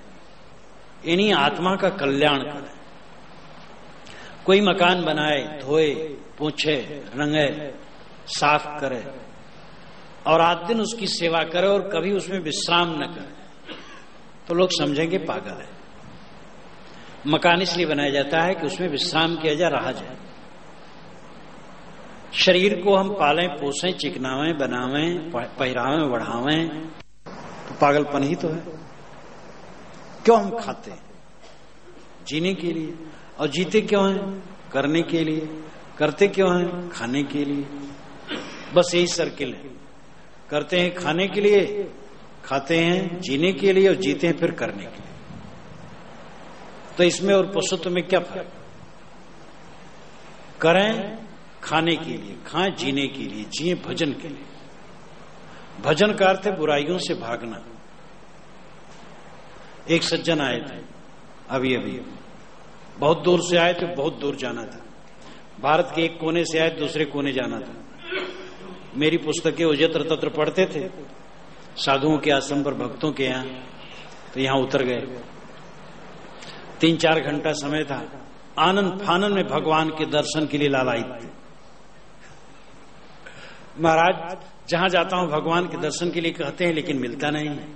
इन्हीं आत्मा का कल्याण करें। कोई मकान बनाए, धोए, पोंछे, रंगे, साफ करे और आध दिन उसकी सेवा करे और कभी उसमें विश्राम न करे, तो लोग समझेंगे पागल है। मकान इसलिए बनाया जाता है कि उसमें विश्राम किया जा, रहा जाए। शरीर को हम पालें, पोसें, चिकनावें, बनावें, पहरावें, बढ़ावें, तो पागलपन ही तो है। क्यों हम खाते हैं? जीने के लिए। और जीते क्यों हैं? करने के लिए। करते क्यों हैं? खाने के लिए। बस यही सर्किल है। करते हैं खाने के लिए, खाते हैं जीने के लिए और जीते हैं फिर करने के लिए। तो इसमें और पशुत्व में क्या फर्क? करें खाने के लिए, खाएं जीने के लिए, जिए भजन के लिए। भजन का अर्थ है बुराइयों से भागना। एक सज्जन आए थे अभी बहुत दूर से आए थे, बहुत दूर जाना था। भारत के एक कोने से आए, दूसरे कोने जाना था। मेरी पुस्तकें उजत्र तत्र पढ़ते थे, साधुओं के आश्रम पर, भक्तों के यहां, तो यहां उतर गए। 3-4 घंटा समय था। आनंद फानन में भगवान के दर्शन के लिए लालायित थे। महाराज जहां जाता हूं भगवान के दर्शन के लिए कहते हैं, लेकिन मिलता नहीं है।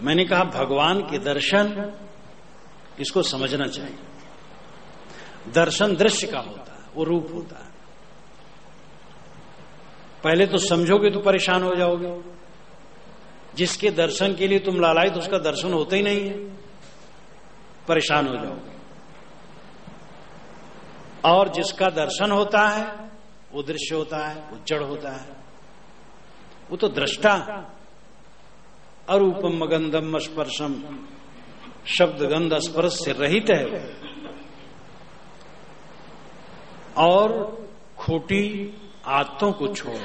मैंने कहा भगवान के दर्शन, इसको समझना चाहिए। दर्शन दृश्य का होता है, वो रूप होता है। पहले तो समझोगे तो परेशान हो जाओगे। जिसके दर्शन के लिए तुम लालायित, तो उसका दर्शन होता ही नहीं है, परेशान हो जाओगे। और जिसका दर्शन होता है वो दृश्य होता है, वो जड़ होता है, वो तो दृष्टा। अरूपम गंधम स्पर्शम, शब्द गंध स्पर्श से रहित है। और खोटी आदतों को छोड़ो,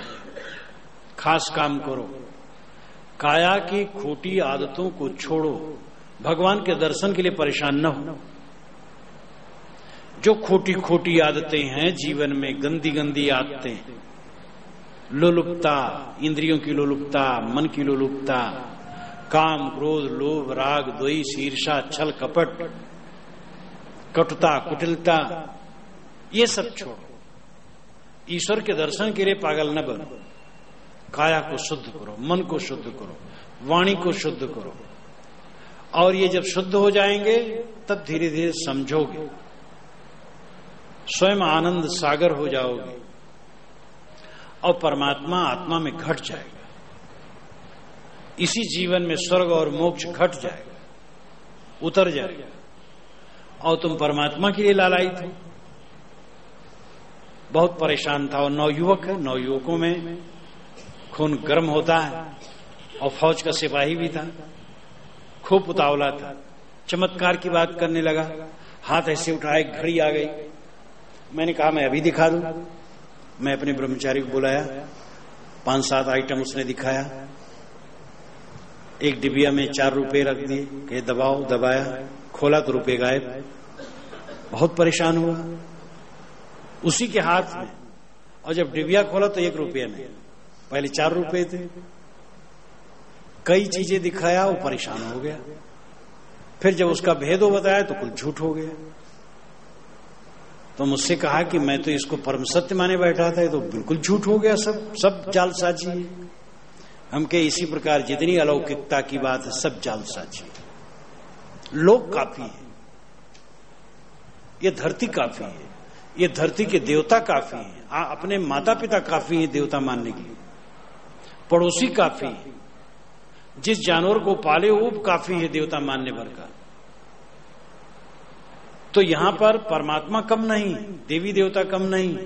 खास काम करो। काया की खोटी आदतों को छोड़ो, भगवान के दर्शन के लिए परेशान न हो। जो खोटी खोटी आदतें हैं जीवन में, गंदी गंदी आदतें, लोलुपता, इंद्रियों की लोलुपता, मन की लोलुपता, काम, क्रोध, लोभ, राग, द्वेष, ईर्ष्या, छल, कपट, कटुता, कुटिलता, ये सब छोड़ो। ईश्वर के दर्शन के लिए पागल न बनो। काया को शुद्ध करो, मन को शुद्ध करो, वाणी को शुद्ध करो। और ये जब शुद्ध हो जाएंगे तब धीरे धीरे समझोगे, स्वयं आनंद सागर हो जाओगे और परमात्मा आत्मा में घट जाएगा। इसी जीवन में स्वर्ग और मोक्ष घट जाएगा, उतर जाएगा और तुम परमात्मा के लिए लालायित हो। बहुत परेशान था और 9 युवक है, 9 युवकों में खून गर्म होता है और फौज का सिपाही भी था। खूब उतावला था, चमत्कार की बात करने लगा। हाथ ऐसे उठाए, घड़ी आ गई। मैंने कहा मैं अभी दिखा दूं। मैं अपने ब्रह्मचारी को बुलाया, 5-7 आइटम उसने दिखाया। एक डिबिया में 4 रुपए रख दिए, कहे दबाओ, दबाया, खोला तो रुपए गायब। बहुत परेशान हुआ, उसी के हाथ में। और जब डिबिया खोला तो 1 रुपया नहीं, पहले 4 रुपए थे। कई चीजें दिखाया, वो परेशान हो गया। फिर जब उसका भेद हो बताया तो कुछ झूठ हो गया। तो मुझसे कहा कि मैं तो इसको परम सत्य माने बैठा था, ये तो बिल्कुल झूठ हो गया, सब जालसाजी है। हम के इसी प्रकार जितनी अलौकिकता की बात है सब जालसाजी है। लोग काफी है, ये धरती काफी है, ये धरती के देवता काफी हैं, अपने माता पिता काफी हैं देवता मानने के लिए, पड़ोसी काफी है, जिस जानवर को पाले वो काफी है देवता मानने भर का। तो यहां पर परमात्मा कम नहीं, देवी देवता कम नहीं,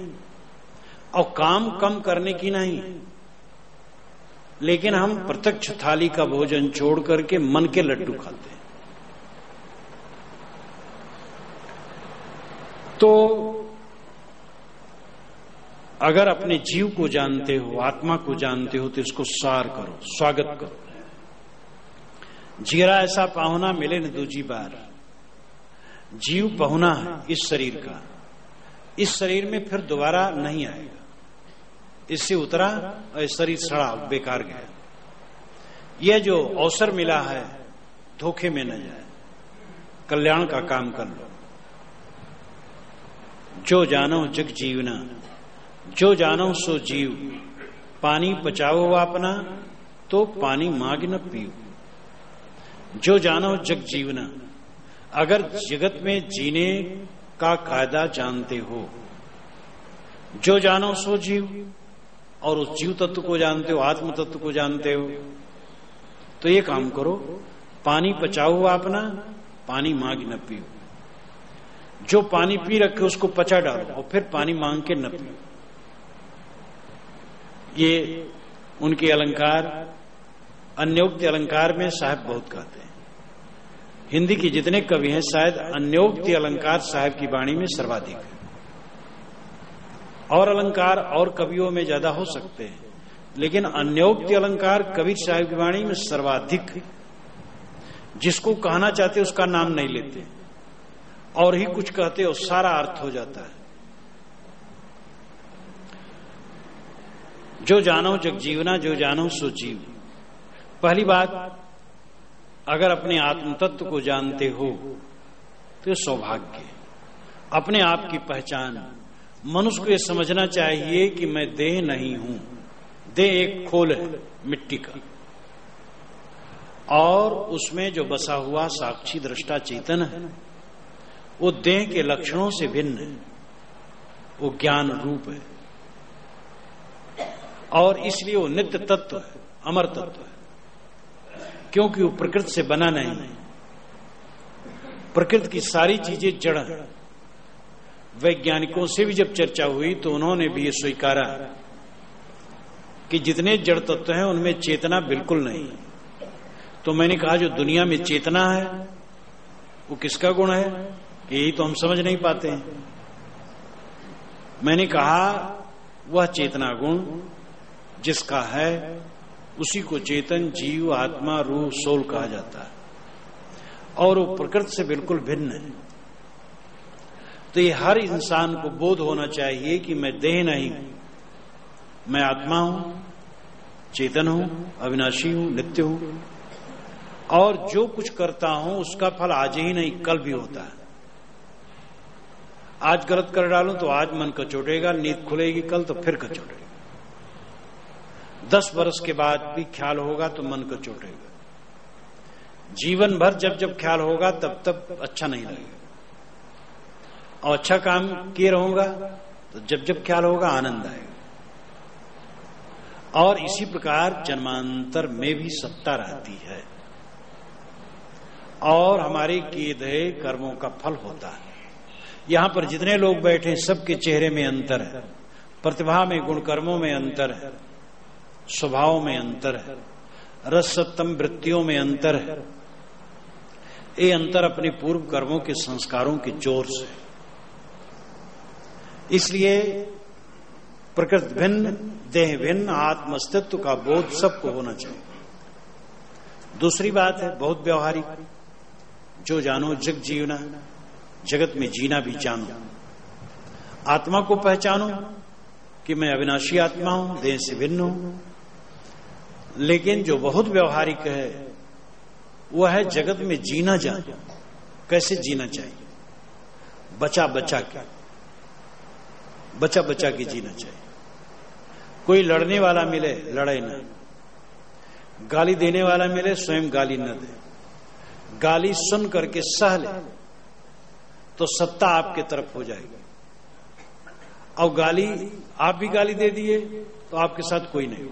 और काम कम करने की नहीं, लेकिन हम प्रत्यक्ष थाली का भोजन छोड़ करके मन के लड्डू खाते हैं। तो अगर अपने जीव को जानते हो, आत्मा को जानते हो, तो इसको सार करो, स्वागत करो। जीरा ऐसा पाहुना मिले न दूजी बार। जीव पहुना है इस शरीर का, इस शरीर में फिर दोबारा नहीं आएगा। इससे उतरा और शरीर सड़ा, बेकार गया। यह जो अवसर मिला है धोखे में न जाए, कल्याण का काम कर लो। जो जानो जग जीवना, जो जानो सो जीव, पानी पचाओ अपना तो पानी मांग न पियो। जो जानो जग जीवना, अगर जगत में जीने का कायदा जानते हो, जो जानो सो जीव, और उस जीव तत्व को जानते हो, आत्म तत्व को जानते हो, तो ये काम करो, पानी पचाओ अपना, पानी मांग न पियो। जो पानी पी रखे उसको पचा डालो और फिर पानी मांग के न पियो। ये उनके अलंकार, अन्योक्ति अलंकार में साहब बहुत कहते हैं। हिंदी के जितने कवि हैं शायद अन्योक्ति अलंकार साहब की वाणी में सर्वाधिक है। और अलंकार और कवियों में ज्यादा हो सकते हैं, लेकिन अन्योक्ति अलंकार कबीर साहब की वाणी में सर्वाधिक है। जिसको कहना चाहते उसका नाम नहीं लेते और ही कुछ कहते और सारा अर्थ हो जाता है। जो जानो जग जीवना, जो जानो सो जीव। पहली बात, अगर अपने आत्म तत्व को जानते हो तो सौभाग्य, अपने आप की पहचान। मनुष्य को यह समझना चाहिए कि मैं देह नहीं हूं। देह एक खोल है मिट्टी का, और उसमें जो बसा हुआ साक्षी दृष्टा चेतन है वो देह के लक्षणों से भिन्न है, वो ज्ञान रूप है, और इसलिए वो नित्य तत्व है, अमर तत्व है, क्योंकि वो प्रकृति से बना नहीं है। प्रकृति की सारी चीजें जड़ है। वैज्ञानिकों से भी जब चर्चा हुई तो उन्होंने भी ये स्वीकारा कि जितने जड़ तत्व हैं उनमें चेतना बिल्कुल नहीं। तो मैंने कहा जो दुनिया में चेतना है वो किसका गुण है, कि यही तो हम समझ नहीं पाते हैं। मैंने कहा वह चेतना गुण जिसका है उसी को चेतन, जीव, आत्मा, रूह, सोल कहा जाता है, और वो प्रकृति से बिल्कुल भिन्न है। तो ये हर इंसान को बोध होना चाहिए कि मैं देह नहीं हूं, मैं आत्मा हूं, चेतन हूं, अविनाशी हूं, नित्य हूं, और जो कुछ करता हूं उसका फल आज ही नहीं कल भी होता है। आज गलत कर डालूं तो आज मन कचोटेगा, नींद खुलेगी कल तो फिर कचोटेगा। 10 वर्ष के बाद भी ख्याल होगा तो मन कचोटेगा। जीवन भर जब जब ख्याल होगा तब तब अच्छा नहीं लगेगा, और अच्छा काम किए रहूंगा तो जब जब ख्याल होगा आनंद आएगा। और इसी प्रकार जन्मांतर में भी सत्ता रहती है, और हमारे किए गए कर्मों का फल होता है। यहां पर जितने लोग बैठे सबके चेहरे में अंतर है, प्रतिभा में, गुण कर्मों में अंतर है, स्वभाव में अंतर है, रससत्तम वृत्तियों में अंतर है। ये अंतर अपने पूर्व कर्मों के संस्कारों के जोर से। इसलिए प्रकृति भिन्न, देह भिन्न, आत्म अस्तित्व का बोध सबको होना चाहिए। दूसरी बात है बहुत व्यवहारिक, जो जानो जग जीवना, जगत में जीना भी जानो। आत्मा को पहचानो कि मैं अविनाशी आत्मा हूं, देह से भिन्न हूं। लेकिन जो बहुत व्यवहारिक है वह है जगत में जीना जानो। कैसे जीना चाहिए? बचा बचा के जीना चाहिए। कोई लड़ने वाला मिले लड़े न, गाली देने वाला मिले स्वयं गाली न दे, गाली सुन करके सह ले, तो सत्ता आपके तरफ हो जाएगी। और गाली, आप भी गाली दे दिए तो आपके साथ कोई नहीं।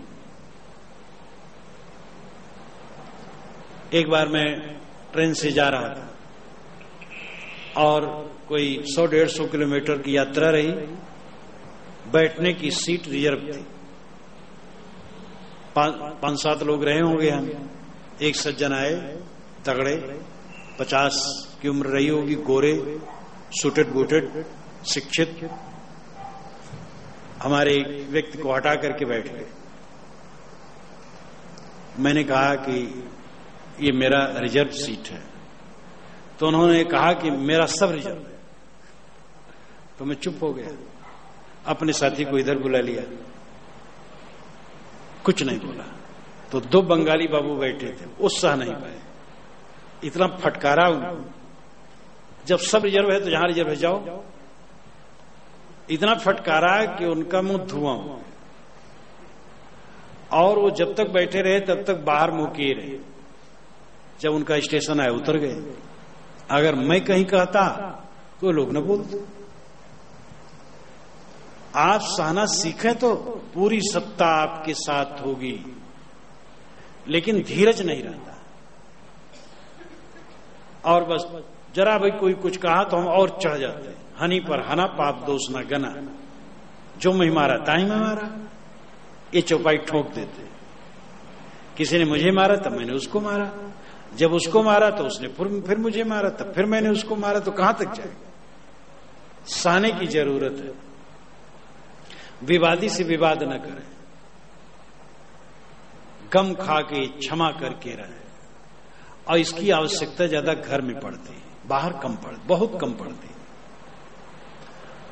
एक बार मैं ट्रेन से जा रहा था और कोई 100-150 किलोमीटर की यात्रा रही, बैठने की सीट रिजर्व थी। 5-7 लोग रहे होंगे हम। एक सज्जन आए, तगड़े, 50 की उम्र रही होगी, गोरे, सूटेड बूटेड, शिक्षित, हमारे एक व्यक्ति को हटा करके बैठ गए। मैंने कहा कि ये मेरा रिजर्व सीट है, तो उन्होंने कहा कि मेरा सब रिजर्व है। तो मैं चुप हो गया, अपने साथी को इधर बुला लिया, कुछ नहीं बोला। तो 2 बंगाली बाबू बैठे थे, वो सह नहीं पाए, इतना फटकारा उनको। जब सब रिजर्व है तो जहां रिजर्व है जाओ। इतना फटकारा कि उनका मुंह धुआं हो गया। और वो जब तक बैठे रहे तब तक बाहर मुंह किए रहे। जब उनका स्टेशन आया उतर गए। अगर मैं कहीं कहता तो लोग न बोलते। आप सहना सीखें तो पूरी सत्ता आपके साथ होगी, लेकिन धीरज नहीं रहता। और बस जरा भाई कोई कुछ कहा तो हम और चढ़ जाते हैं। हनी पर हना, पाप दोष न गना, जो मैं मारा ताई में मारा, ये चौपाई ठोक देते। किसी ने मुझे मारा तब मैंने उसको मारा, जब उसको मारा तो उसने फिर मुझे मारा, तब फिर मैंने उसको मारा। तो कहां तक जाएगा? सहने की जरूरत है। विवादी से विवाद न करें, गम खा के क्षमा करके रहे। और इसकी आवश्यकता ज्यादा घर में पड़ती है, बाहर कम पड़ती, बहुत कम पड़ती है।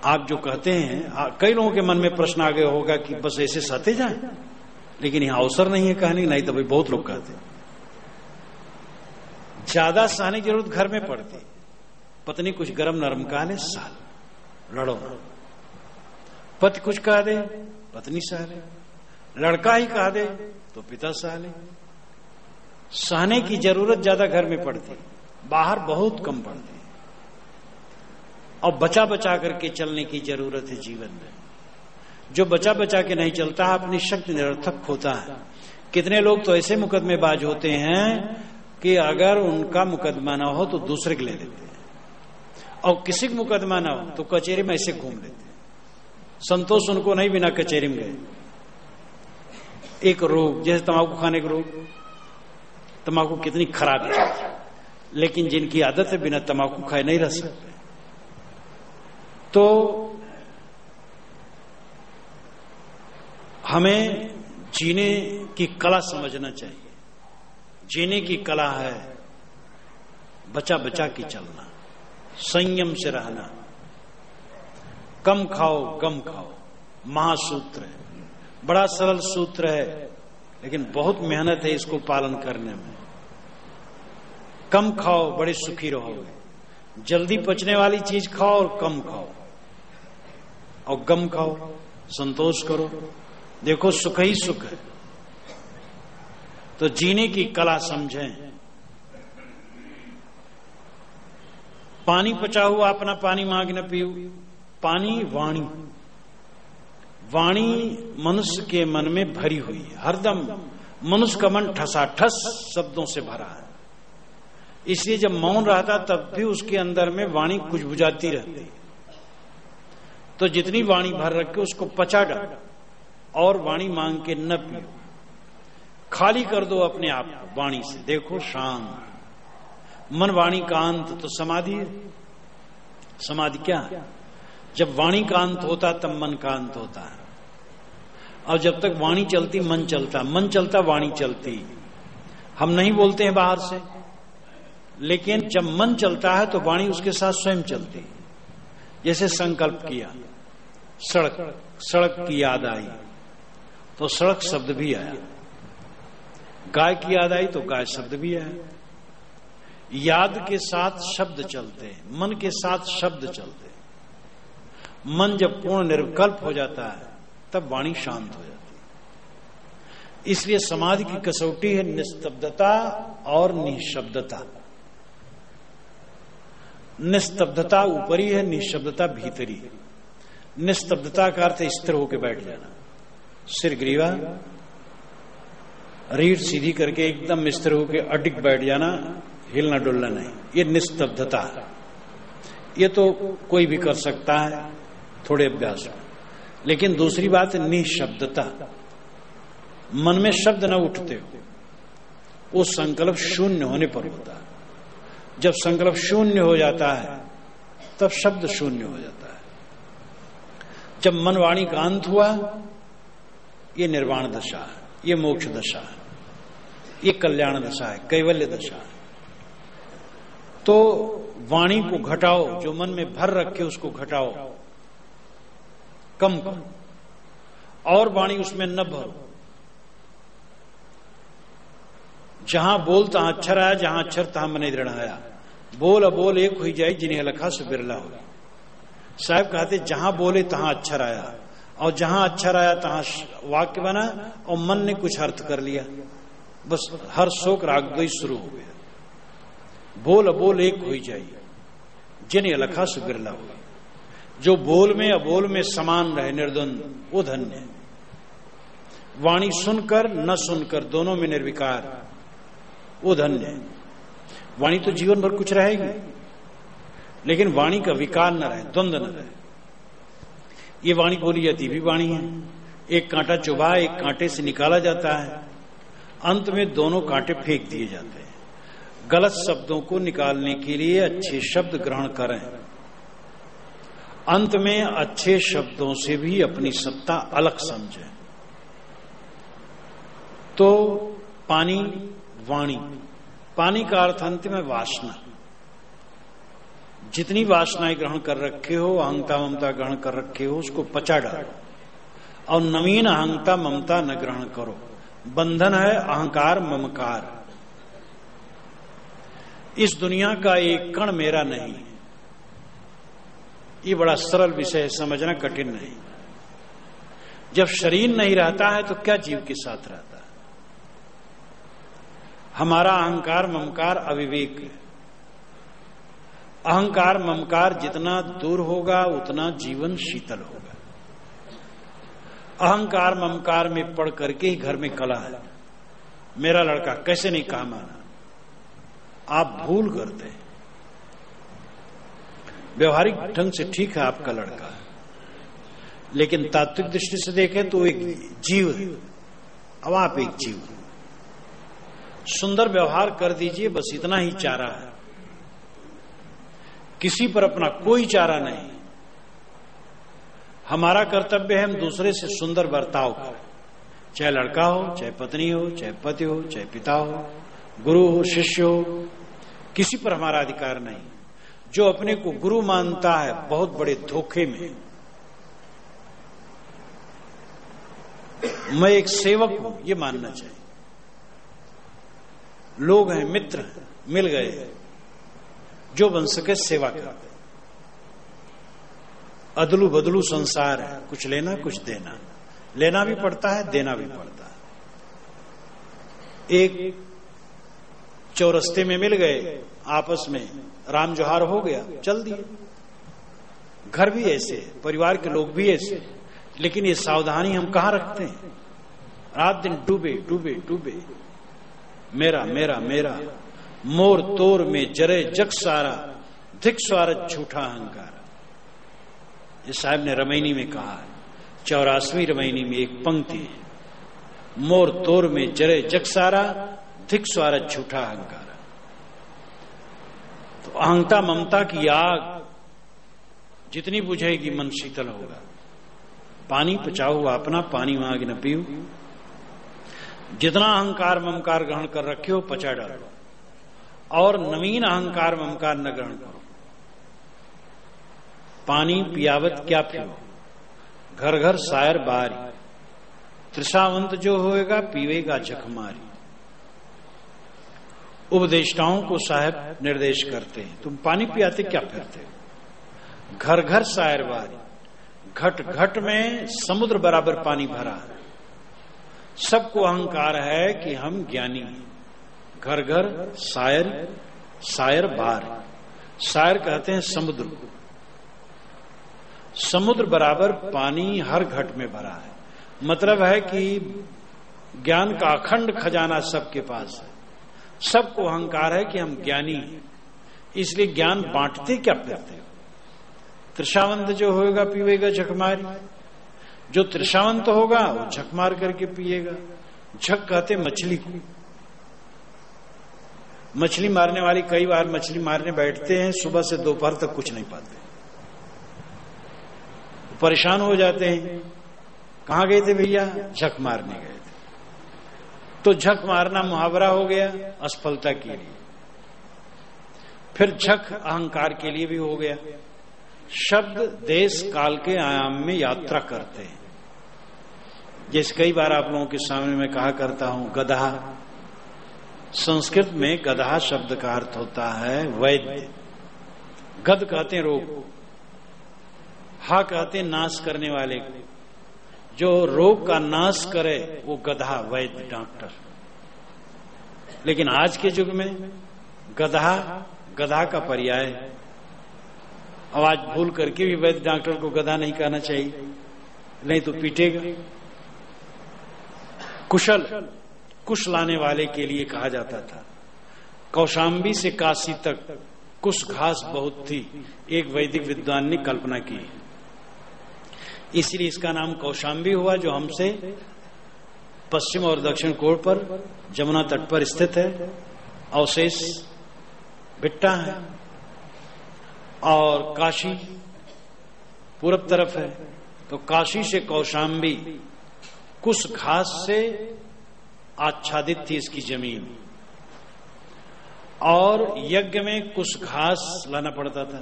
आप जो कहते हैं, कई लोगों के मन में प्रश्न आ गया होगा कि बस ऐसे सहते जाएं, लेकिन यहां अवसर नहीं है कहने, नहीं तो भाई बहुत लोग कहते हैं। ज्यादा सहने की जरूरत घर में पड़ती है। पत्नी कुछ गरम नरम कहा ले, साल लड़ो ना। पति कुछ कह दे, पत्नी सह ले। लड़का ही कह दे तो पिता सह ले। सहने की जरूरत ज्यादा घर में पड़ती है, बाहर बहुत कम पड़ती है। और बचा बचा करके चलने की जरूरत है जीवन में। जो बचा बचा के नहीं चलता अपनी शक्ति निरर्थक होता है। कितने लोग तो ऐसे मुकदमेबाज होते हैं कि अगर उनका मुकदमा ना हो तो दूसरे के ले लेते हैं, और किसी का मुकदमा ना हो तो कचहरी में ऐसे घूम लेते हैं। संतोष उनको नहीं, बिना कचहरी में गए। एक रोग जैसे तंबाकू खाने का रोग, तंबाकू कितनी खराब चीज है, लेकिन जिनकी आदत है बिना तंबाकू खाए नहीं रह सकते। तो हमें जीने की कला समझना चाहिए। जीने की कला है बचा बचा के चलना, संयम से रहना, कम खाओ गम खाओ, महासूत्र है। बड़ा सरल सूत्र है, लेकिन बहुत मेहनत है इसको पालन करने में। कम खाओ, बड़े सुखी रहोगे। जल्दी पचने वाली चीज खाओ और कम खाओ, और गम खाओ, संतोष करो। देखो सुख ही सुख है। तो जीने की कला समझें। पानी पचा हुआ अपना पानी मांग न पीऊ। पानी वाणी, वाणी मनुष्य के मन में भरी हुई है। हरदम मनुष्य का मन ठसाठस शब्दों से भरा है। इसलिए जब मौन रहता तब भी उसके अंदर में वाणी कुजबुजाती रहती है। तो जितनी वाणी भर रखे उसको पचा डालो और वाणी मांग के न पियो। खाली कर दो अपने आप को वाणी से। देखो शांत मन, वाणी का अंत तो समाधि है। समाधि क्या है? जब वाणी का अंत होता तब मन का अंत होता है। और जब तक वाणी चलती मन चलता, मन चलता वाणी चलती। हम नहीं बोलते हैं बाहर से, लेकिन जब मन चलता है तो वाणी उसके साथ स्वयं चलती। जैसे संकल्प किया, सड़क, सड़क की याद आई तो सड़क शब्द भी आया। गाय की याद आई तो गाय शब्द भी आया। याद के साथ शब्द चलते हैं, मन के साथ शब्द चलते हैं। मन जब पूर्ण निर्विकल्प हो जाता है तब वाणी शांत हो जाती है। इसलिए समाधि की कसौटी है निस्तब्धता और निशब्दता। निस्तब्धता ऊपरी है, निशब्दता भीतरी है। निस्तब्धता का अर्थ स्थिर होकर बैठ जाना, सिर ग्रीवा, रीढ़ सीधी करके एकदम स्थिर होकर अडिग बैठ जाना, हिलना डुलना नहीं, ये निस्तब्धता है। ये तो कोई भी कर सकता है थोड़े अभ्यास में। लेकिन दूसरी बात है निशब्दता, मन में शब्द न उठते हो, वो संकल्प शून्य होने पर होता है। जब संकल्प शून्य हो जाता है तब शब्द शून्य हो जाता है। जब मन वाणी का अंत हुआ, ये निर्वाण दशा है, ये मोक्ष दशा है, ये कल्याण दशा है, कैवल्य दशा है। तो वाणी को घटाओ, जो मन में भर रखे उसको घटाओ, कम करो, और वाणी उसमें न भरो। जहां बोल तहां अक्षर आया, जहां अक्षर तहां मने दृढ़ आया। बोल अबोल एक हुई जाए, जिन्हें लखा सो बिरला हो। साहब कहते जहां बोले तहां अक्षर आया, और जहां अक्षर आया तहां वाक्य बना, और मन ने कुछ अर्थ कर लिया, बस हर शोक राग द्वेष शुरू हो गया। बोल अबोल एक हुई जाए, जिन्हें लखा सो बिरला हो। जो बोल में अबोल में समान रहे, निर्द्वंद, वो धन्य है। वाणी सुनकर न सुनकर दोनों में निर्विकार, वो धन्य है। वाणी तो जीवन भर कुछ रहेगी, लेकिन वाणी का विकार न रहे, द्वंद्व न रहे। ये वाणी बोली जाती भी वाणी है। एक कांटा चुभा, एक कांटे से निकाला जाता है, अंत में दोनों कांटे फेंक दिए जाते हैं। गलत शब्दों को निकालने के लिए अच्छे शब्द ग्रहण करें। अंत में अच्छे शब्दों से भी अपनी सत्ता अलग समझें। तो पानी, वाणी, पानी का अर्थ अंत में वासना। जितनी वासनाएं ग्रहण कर रखे हो, अहंता ममता ग्रहण कर रखे हो, उसको पचा डालो, और नवीन अहंता ममता न ग्रहण करो। बंधन है अहंकार ममकार। इस दुनिया का एक कण मेरा नहीं है। ये बड़ा सरल विषय है, समझना कठिन नहीं। जब शरीर नहीं रहता है तो क्या जीव के साथ रहता है? हमारा अहंकार ममकार अविवेक है। अहंकार ममकार जितना दूर होगा उतना जीवन शीतल होगा। अहंकार ममकार में पढ़ करके ही घर में कला है। मेरा लड़का कैसे नहीं काम आना, आप भूल करते हैं। व्यवहारिक ढंग से ठीक है आपका लड़का, लेकिन तात्विक दृष्टि से देखें तो एक जीव है। अब आप एक जीव, सुंदर व्यवहार कर दीजिए, बस इतना ही चारा है। किसी पर अपना कोई चारा नहीं। हमारा कर्तव्य है हम दूसरे से सुंदर बर्ताव करें, चाहे लड़का हो, चाहे पत्नी हो, चाहे पति हो, चाहे पिता हो, गुरु हो, शिष्य हो, किसी पर हमारा अधिकार नहीं। जो अपने को गुरु मानता है बहुत बड़े धोखे में। मैं एक सेवक हूं ये मानना चाहिए। लोग हैं, मित्र हैं, मिल गए, जो बन सके सेवा करते। अदलू बदलू संसार है, कुछ लेना कुछ देना, लेना भी पड़ता है, देना भी पड़ता है। एक चौरस्ते में मिल गए, आपस में राम जोहार हो गया, चल दिए। घर भी ऐसे, परिवार के लोग भी ऐसे, लेकिन ये सावधानी हम कहां रखते हैं? रात दिन डूबे डूबे डूबे, मेरा मेरा मेरा, मोर तोर में जरे जग सारा, धिक स्वारथ झूठा अहंकार। ये साहब ने रमैनी में कहा है, 84वीं रमैनी में एक पंक्ति है, मोर तोर में जरे जग सारा, धिक स्वारथ झूठा अहंकार। तो अहंता ममता की आग जितनी बुझेगी मन शीतल होगा। पानी पचाओ हुआ अपना, पानी मांग न पीओ। जितना अहंकार ममकार ग्रहण कर रखे हो पचा डालो, और नवीन अहंकार ममकार न ग्रहण करो। पानी पियावत क्या पियो, घर घर सायर बारी, त्रिषावंत जो होएगा पीवेगा जखमारी। उपदेष्टाओं को साहब निर्देश करते हैं, तुम पानी पियाते क्या फिरते हो? घर घर सायर बारी, घट घट में समुद्र बराबर पानी भरा है। सबको अहंकार है कि हम ज्ञानी हैं। घर घर सायर सायर बार, शायर कहते हैं समुद्र, समुद्र बराबर पानी हर घट में भरा है। मतलब है कि ज्ञान का अखंड खजाना सबके पास है, सबको अहंकार है कि हम ज्ञानी हैं, इसलिए ज्ञान बांटते क्या करते हो। त्रिशावंत जो होगा पीवेगा झकमारी, जो त्रिशावंत होगा वो झक मार करके पिएगा। झक कहते मछली को, मछली मारने वाली कई बार मछली मारने बैठते हैं, सुबह से दोपहर तक कुछ नहीं पाते, परेशान हो जाते हैं। कहां गए थे भैया? झक मारने गए थे। तो झक मारना मुहावरा हो गया असफलता के लिए, फिर झक अहंकार के लिए भी हो गया। शब्द देश काल के आयाम में यात्रा करते हैं। जैसे कई बार आप लोगों के सामने मैं कहा करता हूं, गधा, संस्कृत में गधा शब्द का अर्थ होता है वैद्य। गद कहते हैं रोग, हा कहते हैं नाश करने वाले को, जो रोग का नाश करे वो गधा, वैद्य, डॉक्टर। लेकिन आज के युग में गधा गधा का पर्याय है। अब आज भूल करके भी वैद्य डॉक्टर को गधा नहीं कहना चाहिए, नहीं तो पीटेगा। कुशल, कुश लाने वाले के लिए कहा जाता था। कौशाम्बी से काशी तक कुश घास बहुत थी, एक वैदिक विद्वान ने कल्पना की, इसलिए इसका नाम कौशाम्बी हुआ, जो हमसे पश्चिम और दक्षिण कोण पर जमुना तट पर स्थित है। अवशेष भिट्टा है और काशी पूरब तरफ है, तो काशी से कौशाम्बी कुश घास से आच्छादित थी इसकी जमीन, और यज्ञ में कुश घास लाना पड़ता था।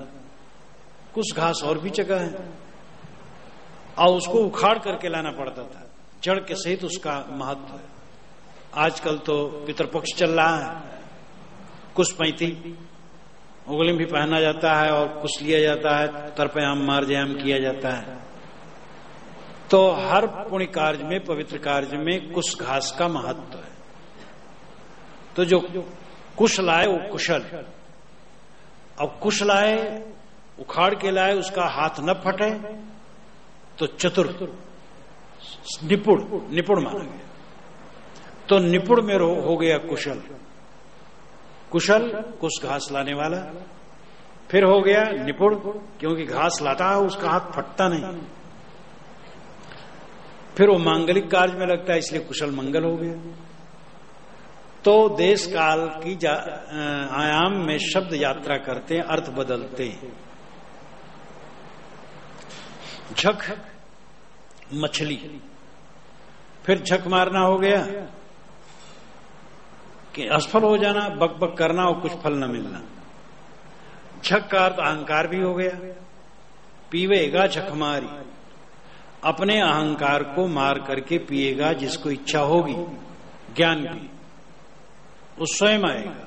कुश घास और भी जगह है, और उसको उखाड़ करके लाना पड़ता था, जड़ के सहित उसका महत्व है। आजकल तो पितृपक्ष चल रहा है, कुश पैंती उंगली भी पहना जाता है और कुश लिया जाता है, तर्पयाम मार्जयाम किया जाता है। तो हर पुण्य कार्य में, पवित्र कार्य में कुश घास का महत्व है। तो जो कुश लाए वो कुशल, अब कुश लाए उखाड़ के लाए, उसका हाथ न फटे तो चतुर, निपुण, निपुण माना गया। तो निपुण में हो गया कुशल। कुशल कुश घास लाने वाला, फिर हो गया निपुण, क्योंकि घास लाता है उसका हाथ फटता नहीं, फिर वो मांगलिक कार्य में लगता है, इसलिए कुशल मंगल हो गया। तो देश काल की आयाम में शब्द यात्रा करते हैं, अर्थ बदलते हैं। झक मछली, फिर झक मारना हो गया कि असफल हो जाना, बक बक करना और कुछ फल न मिलना। झक का अर्थ अहंकार भी हो गया। पीवेगा झकमारी, अपने अहंकार को मार करके पिएगा जिसको इच्छा होगी ज्ञान की, वो स्वयं आएगा।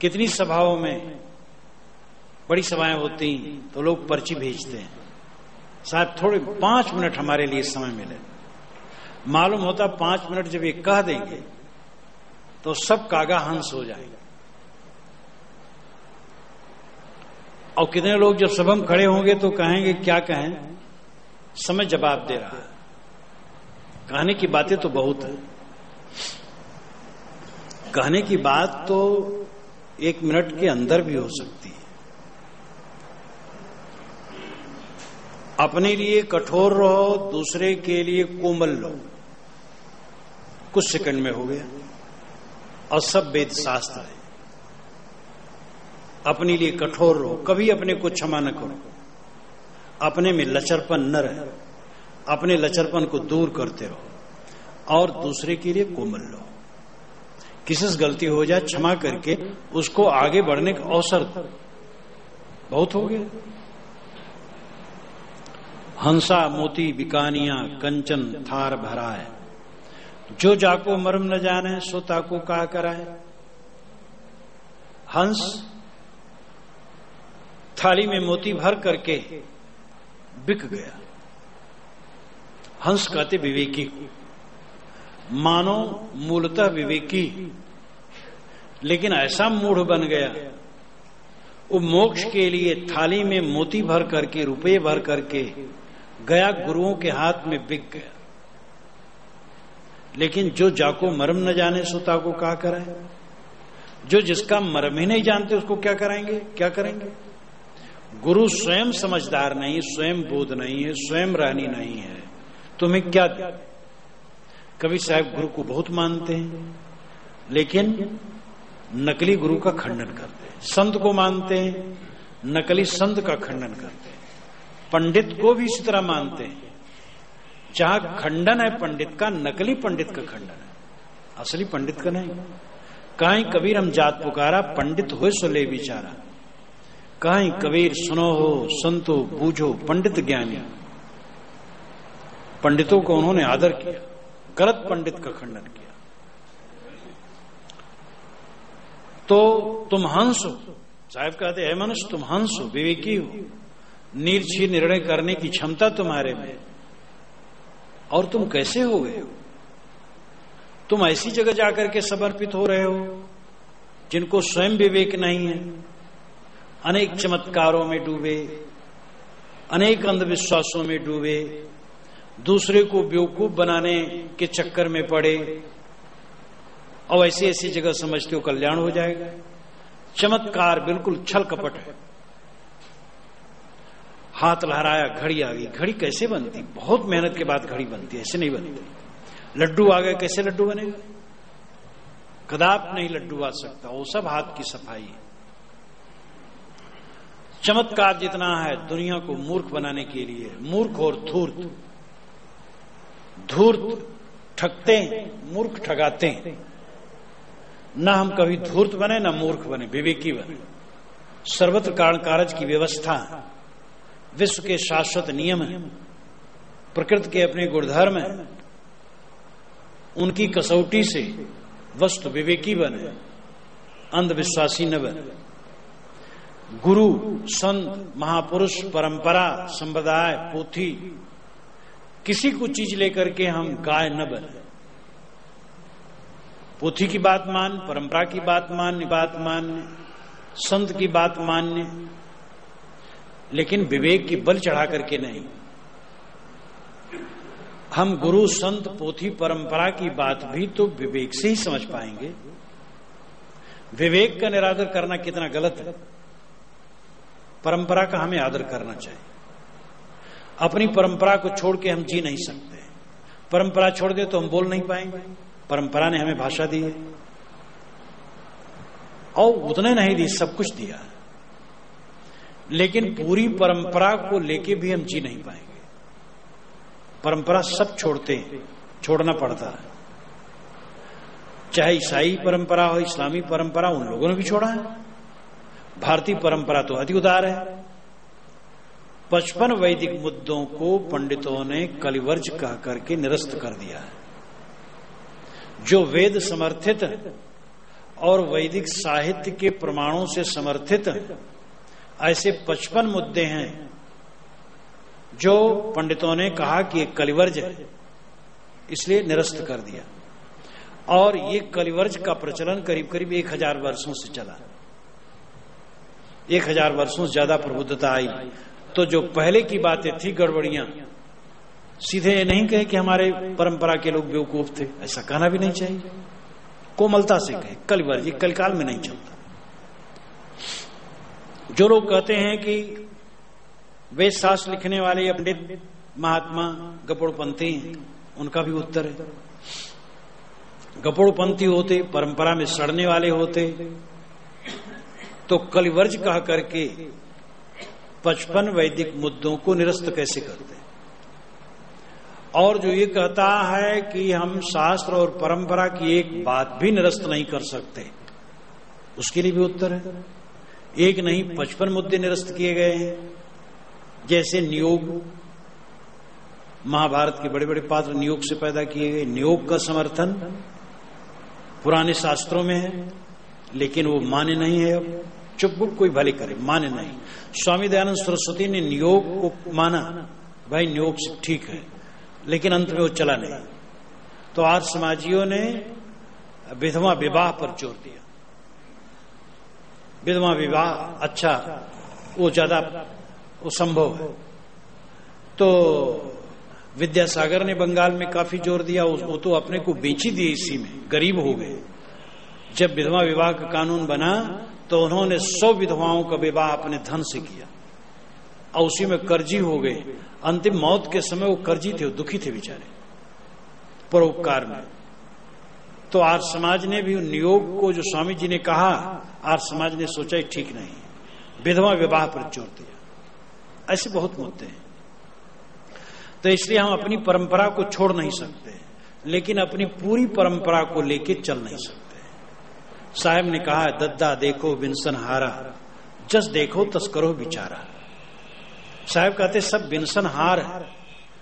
कितनी सभाओं में, बड़ी सभाएं होती तो लोग पर्ची भेजते हैं, साहब थोड़े 5 मिनट हमारे लिए समय मिले। मालूम होता 5 मिनट जब ये कह देंगे तो सब कागा हंस हो जाएगा। और कितने लोग जब सभा में खड़े होंगे तो कहेंगे क्या कहें, समय जवाब दे रहा है। कहने की बातें तो बहुत है, कहने की बात तो 1 मिनट के अंदर भी हो सकती है। अपने लिए कठोर रहो, दूसरे के लिए कोमल लो, कुछ सेकंड में हो गया। और सब वेद शास्त्र है। अपने लिए कठोर रहो, कभी अपने को क्षमा न करो, अपने में लचरपन न रहे, अपने लचरपन को दूर करते रहो और दूसरे के लिए कोमल लो। किसी से गलती हो जाए क्षमा करके उसको आगे बढ़ने का अवसर बहुत हो गया। हंसा मोती बिकानिया कंचन थार भराए, जो जाको मर्म न जाने सो ताको का कराए। हंस थाली में मोती भर करके बिक गया। हंस कहते विवेकी को, मानो मूलतः विवेकी, लेकिन ऐसा मूढ़ बन गया वो मोक्ष के लिए थाली में मोती भर करके, रुपए भर करके गया, गुरुओं के हाथ में बिक गया। लेकिन जो जाको मर्म न जाने सुता को क्या कराए? जो जिसका मर्म ही नहीं जानते उसको क्या कराएंगे, क्या करेंगे? गुरु स्वयं समझदार नहीं, स्वयं बोध नहीं है, स्वयं रहनी नहीं है, तुम्हें क्या दे? कवि साहब गुरु को बहुत मानते हैं, लेकिन नकली गुरु का खंडन करते हैं। संत को मानते हैं, नकली संत का खंडन करते हैं। पंडित को भी इसी तरह मानते हैं। जहां खंडन है पंडित का, नकली पंडित का खंडन है, असली पंडित का नहीं। काहीं कबीर हम जात पुकारा, पंडित हो सो ले विचारा। काहीं कबीर सुनो हो संतो बूझो पंडित ज्ञानी। पंडितों को उन्होंने आदर किया, गलत पंडित का खंडन किया। तो तुम हंस हो, साहब कहते हैं मनुष्य तुम हंस हो, विवेकी हो, निर्छी निर्णय करने की क्षमता तुम्हारे में, और तुम कैसे हो गए हो? तुम ऐसी जगह जाकर के समर्पित हो रहे हो जिनको स्वयं विवेक नहीं है, अनेक चमत्कारों में डूबे, अनेक अंधविश्वासों में डूबे, दूसरे को बेवकूफ बनाने के चक्कर में पड़े, और ऐसी ऐसी जगह समझते हो कल्याण हो जाएगा। चमत्कार बिल्कुल छल कपट है। हाथ लहराया, घड़ी आ गई। घड़ी कैसे बनती? बहुत मेहनत के बाद घड़ी बनती है, ऐसे नहीं बनती। लड्डू आ गए, कैसे लड्डू बनेगा? कदाप नहीं लड्डू आ सकता, वो सब हाथ की सफाई है। चमत्कार जितना है दुनिया को मूर्ख बनाने के लिए, मूर्ख और धूर्त। धूर्त ठगते हैं, मूर्ख ठगाते हैं। ना हम कभी धूर्त बने ना मूर्ख बने, विवेकी बने। सर्वत्र कारण कारज की व्यवस्था, विश्व के शाश्वत नियम है, प्रकृति के अपने गुणधर्म है, उनकी कसौटी से वस्तु विवेकी बने, अंधविश्वासी न बने। गुरु, संत, महापुरुष, परंपरा, संप्रदाय, पोथी, किसी को चीज लेकर के हम गाय न बने। पोथी की बात मान, परंपरा की बात मान्य, संत की बात मान्य, लेकिन विवेक की बल चढ़ा करके नहीं। हम गुरु, संत, पोथी, परंपरा की बात भी तो विवेक से ही समझ पाएंगे। विवेक का निरादर करना कितना गलत है। परंपरा का हमें आदर करना चाहिए। अपनी परंपरा को छोड़ के हम जी नहीं सकते। परंपरा छोड़ दे तो हम बोल नहीं पाएंगे। परंपरा ने हमें भाषा दी है, और उतने नहीं दी, सब कुछ दिया, लेकिन पूरी परंपरा को लेके भी हम जी नहीं पाएंगे। परंपरा सब छोड़ते हैं, छोड़ना पड़ता है। चाहे ईसाई परंपरा हो, इस्लामी परंपरा, उन लोगों ने भी छोड़ा है। भारतीय परंपरा तो अति उदार है। 55 वैदिक मुद्दों को पंडितों ने कलिवर्ज कह करके निरस्त कर दिया है। जो वेद समर्थित और वैदिक साहित्य के प्रमाणों से समर्थित ऐसे 55 मुद्दे हैं जो पंडितों ने कहा कि एक कलिवर्ज है, इसलिए निरस्त कर दिया। और ये कलिवर्ज का प्रचलन करीब करीब 1000 वर्षों से चला। 1000 वर्षों से ज्यादा प्रबुद्धता आई। तो जो पहले की बातें थी गड़बड़ियां, सीधे ये नहीं कहे कि हमारे परंपरा के लोग बेवकूफ थे, ऐसा कहना भी नहीं चाहिए। कोमलता से कहे कलिवर्ज, ये कलकाल में नहीं चलता। जो लोग कहते हैं कि वेद शास्त्र लिखने वाले पंडित महात्मा गपोड़पंथी हैं, उनका भी उत्तर है। गपोड़पंथी होते, परंपरा में सड़ने वाले होते, तो कलिवर्ज कह करके 55 वैदिक मुद्दों को निरस्त कैसे करते? और जो ये कहता है कि हम शास्त्र और परंपरा की एक बात भी निरस्त नहीं कर सकते, उसके लिए भी उत्तर है। एक नहीं 55 मुद्दे निरस्त किए गए हैं। जैसे नियोग, महाभारत के बड़े बड़े पात्र नियोग से पैदा किए गए। नियोग का समर्थन पुराने शास्त्रों में है, लेकिन वो मान्य नहीं है। अब चुपबुक कोई भले करे, मान्य नहीं। स्वामी दयानंद सरस्वती ने नियोग को माना, भाई नियोग से ठीक है, लेकिन अंत में वो चला नहीं। तो आज समाजियों ने विधवा विवाह पर जोर दिया। विधवा विवाह अच्छा, वो ज्यादा वो संभव है। तो विद्यासागर ने बंगाल में काफी जोर दिया, वो तो अपने को बेची दी, इसी में गरीब हो गए। जब विधवा विवाह का कानून बना तो उन्होंने 100 विधवाओं का विवाह अपने धन से किया और उसी में कर्जी हो गए। अंतिम मौत के समय वो कर्जी थे, वो दुखी थे बेचारे परोपकार में। तो आर्य समाज ने भी नियोग को जो स्वामी जी ने कहा, आर्य समाज ने सोचा ही ठीक नहीं, विधवा विवाह पर जोर दिया। ऐसे बहुत मुद्दे हैं। तो इसलिए हम अपनी परंपरा को छोड़ नहीं सकते, लेकिन अपनी पूरी परंपरा को लेके चल नहीं सकते। साहब ने कहा, दद्दा देखो बिनसन हारा, जस देखो तस करो विचारा। साहब कहते सब बिनसन हार है,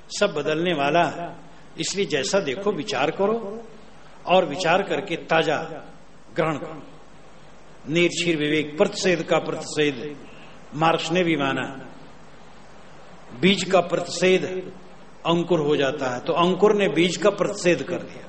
सब बदलने वाला है, इसलिए जैसा देखो विचार करो और विचार करके ताजा ग्रहण करो। निर्छीर विवेक, प्रतिषेध का प्रतिषेध मार्क्स ने भी माना। बीज का प्रतिषेध अंकुर हो जाता है, तो अंकुर ने बीज का प्रतिषेध कर दिया।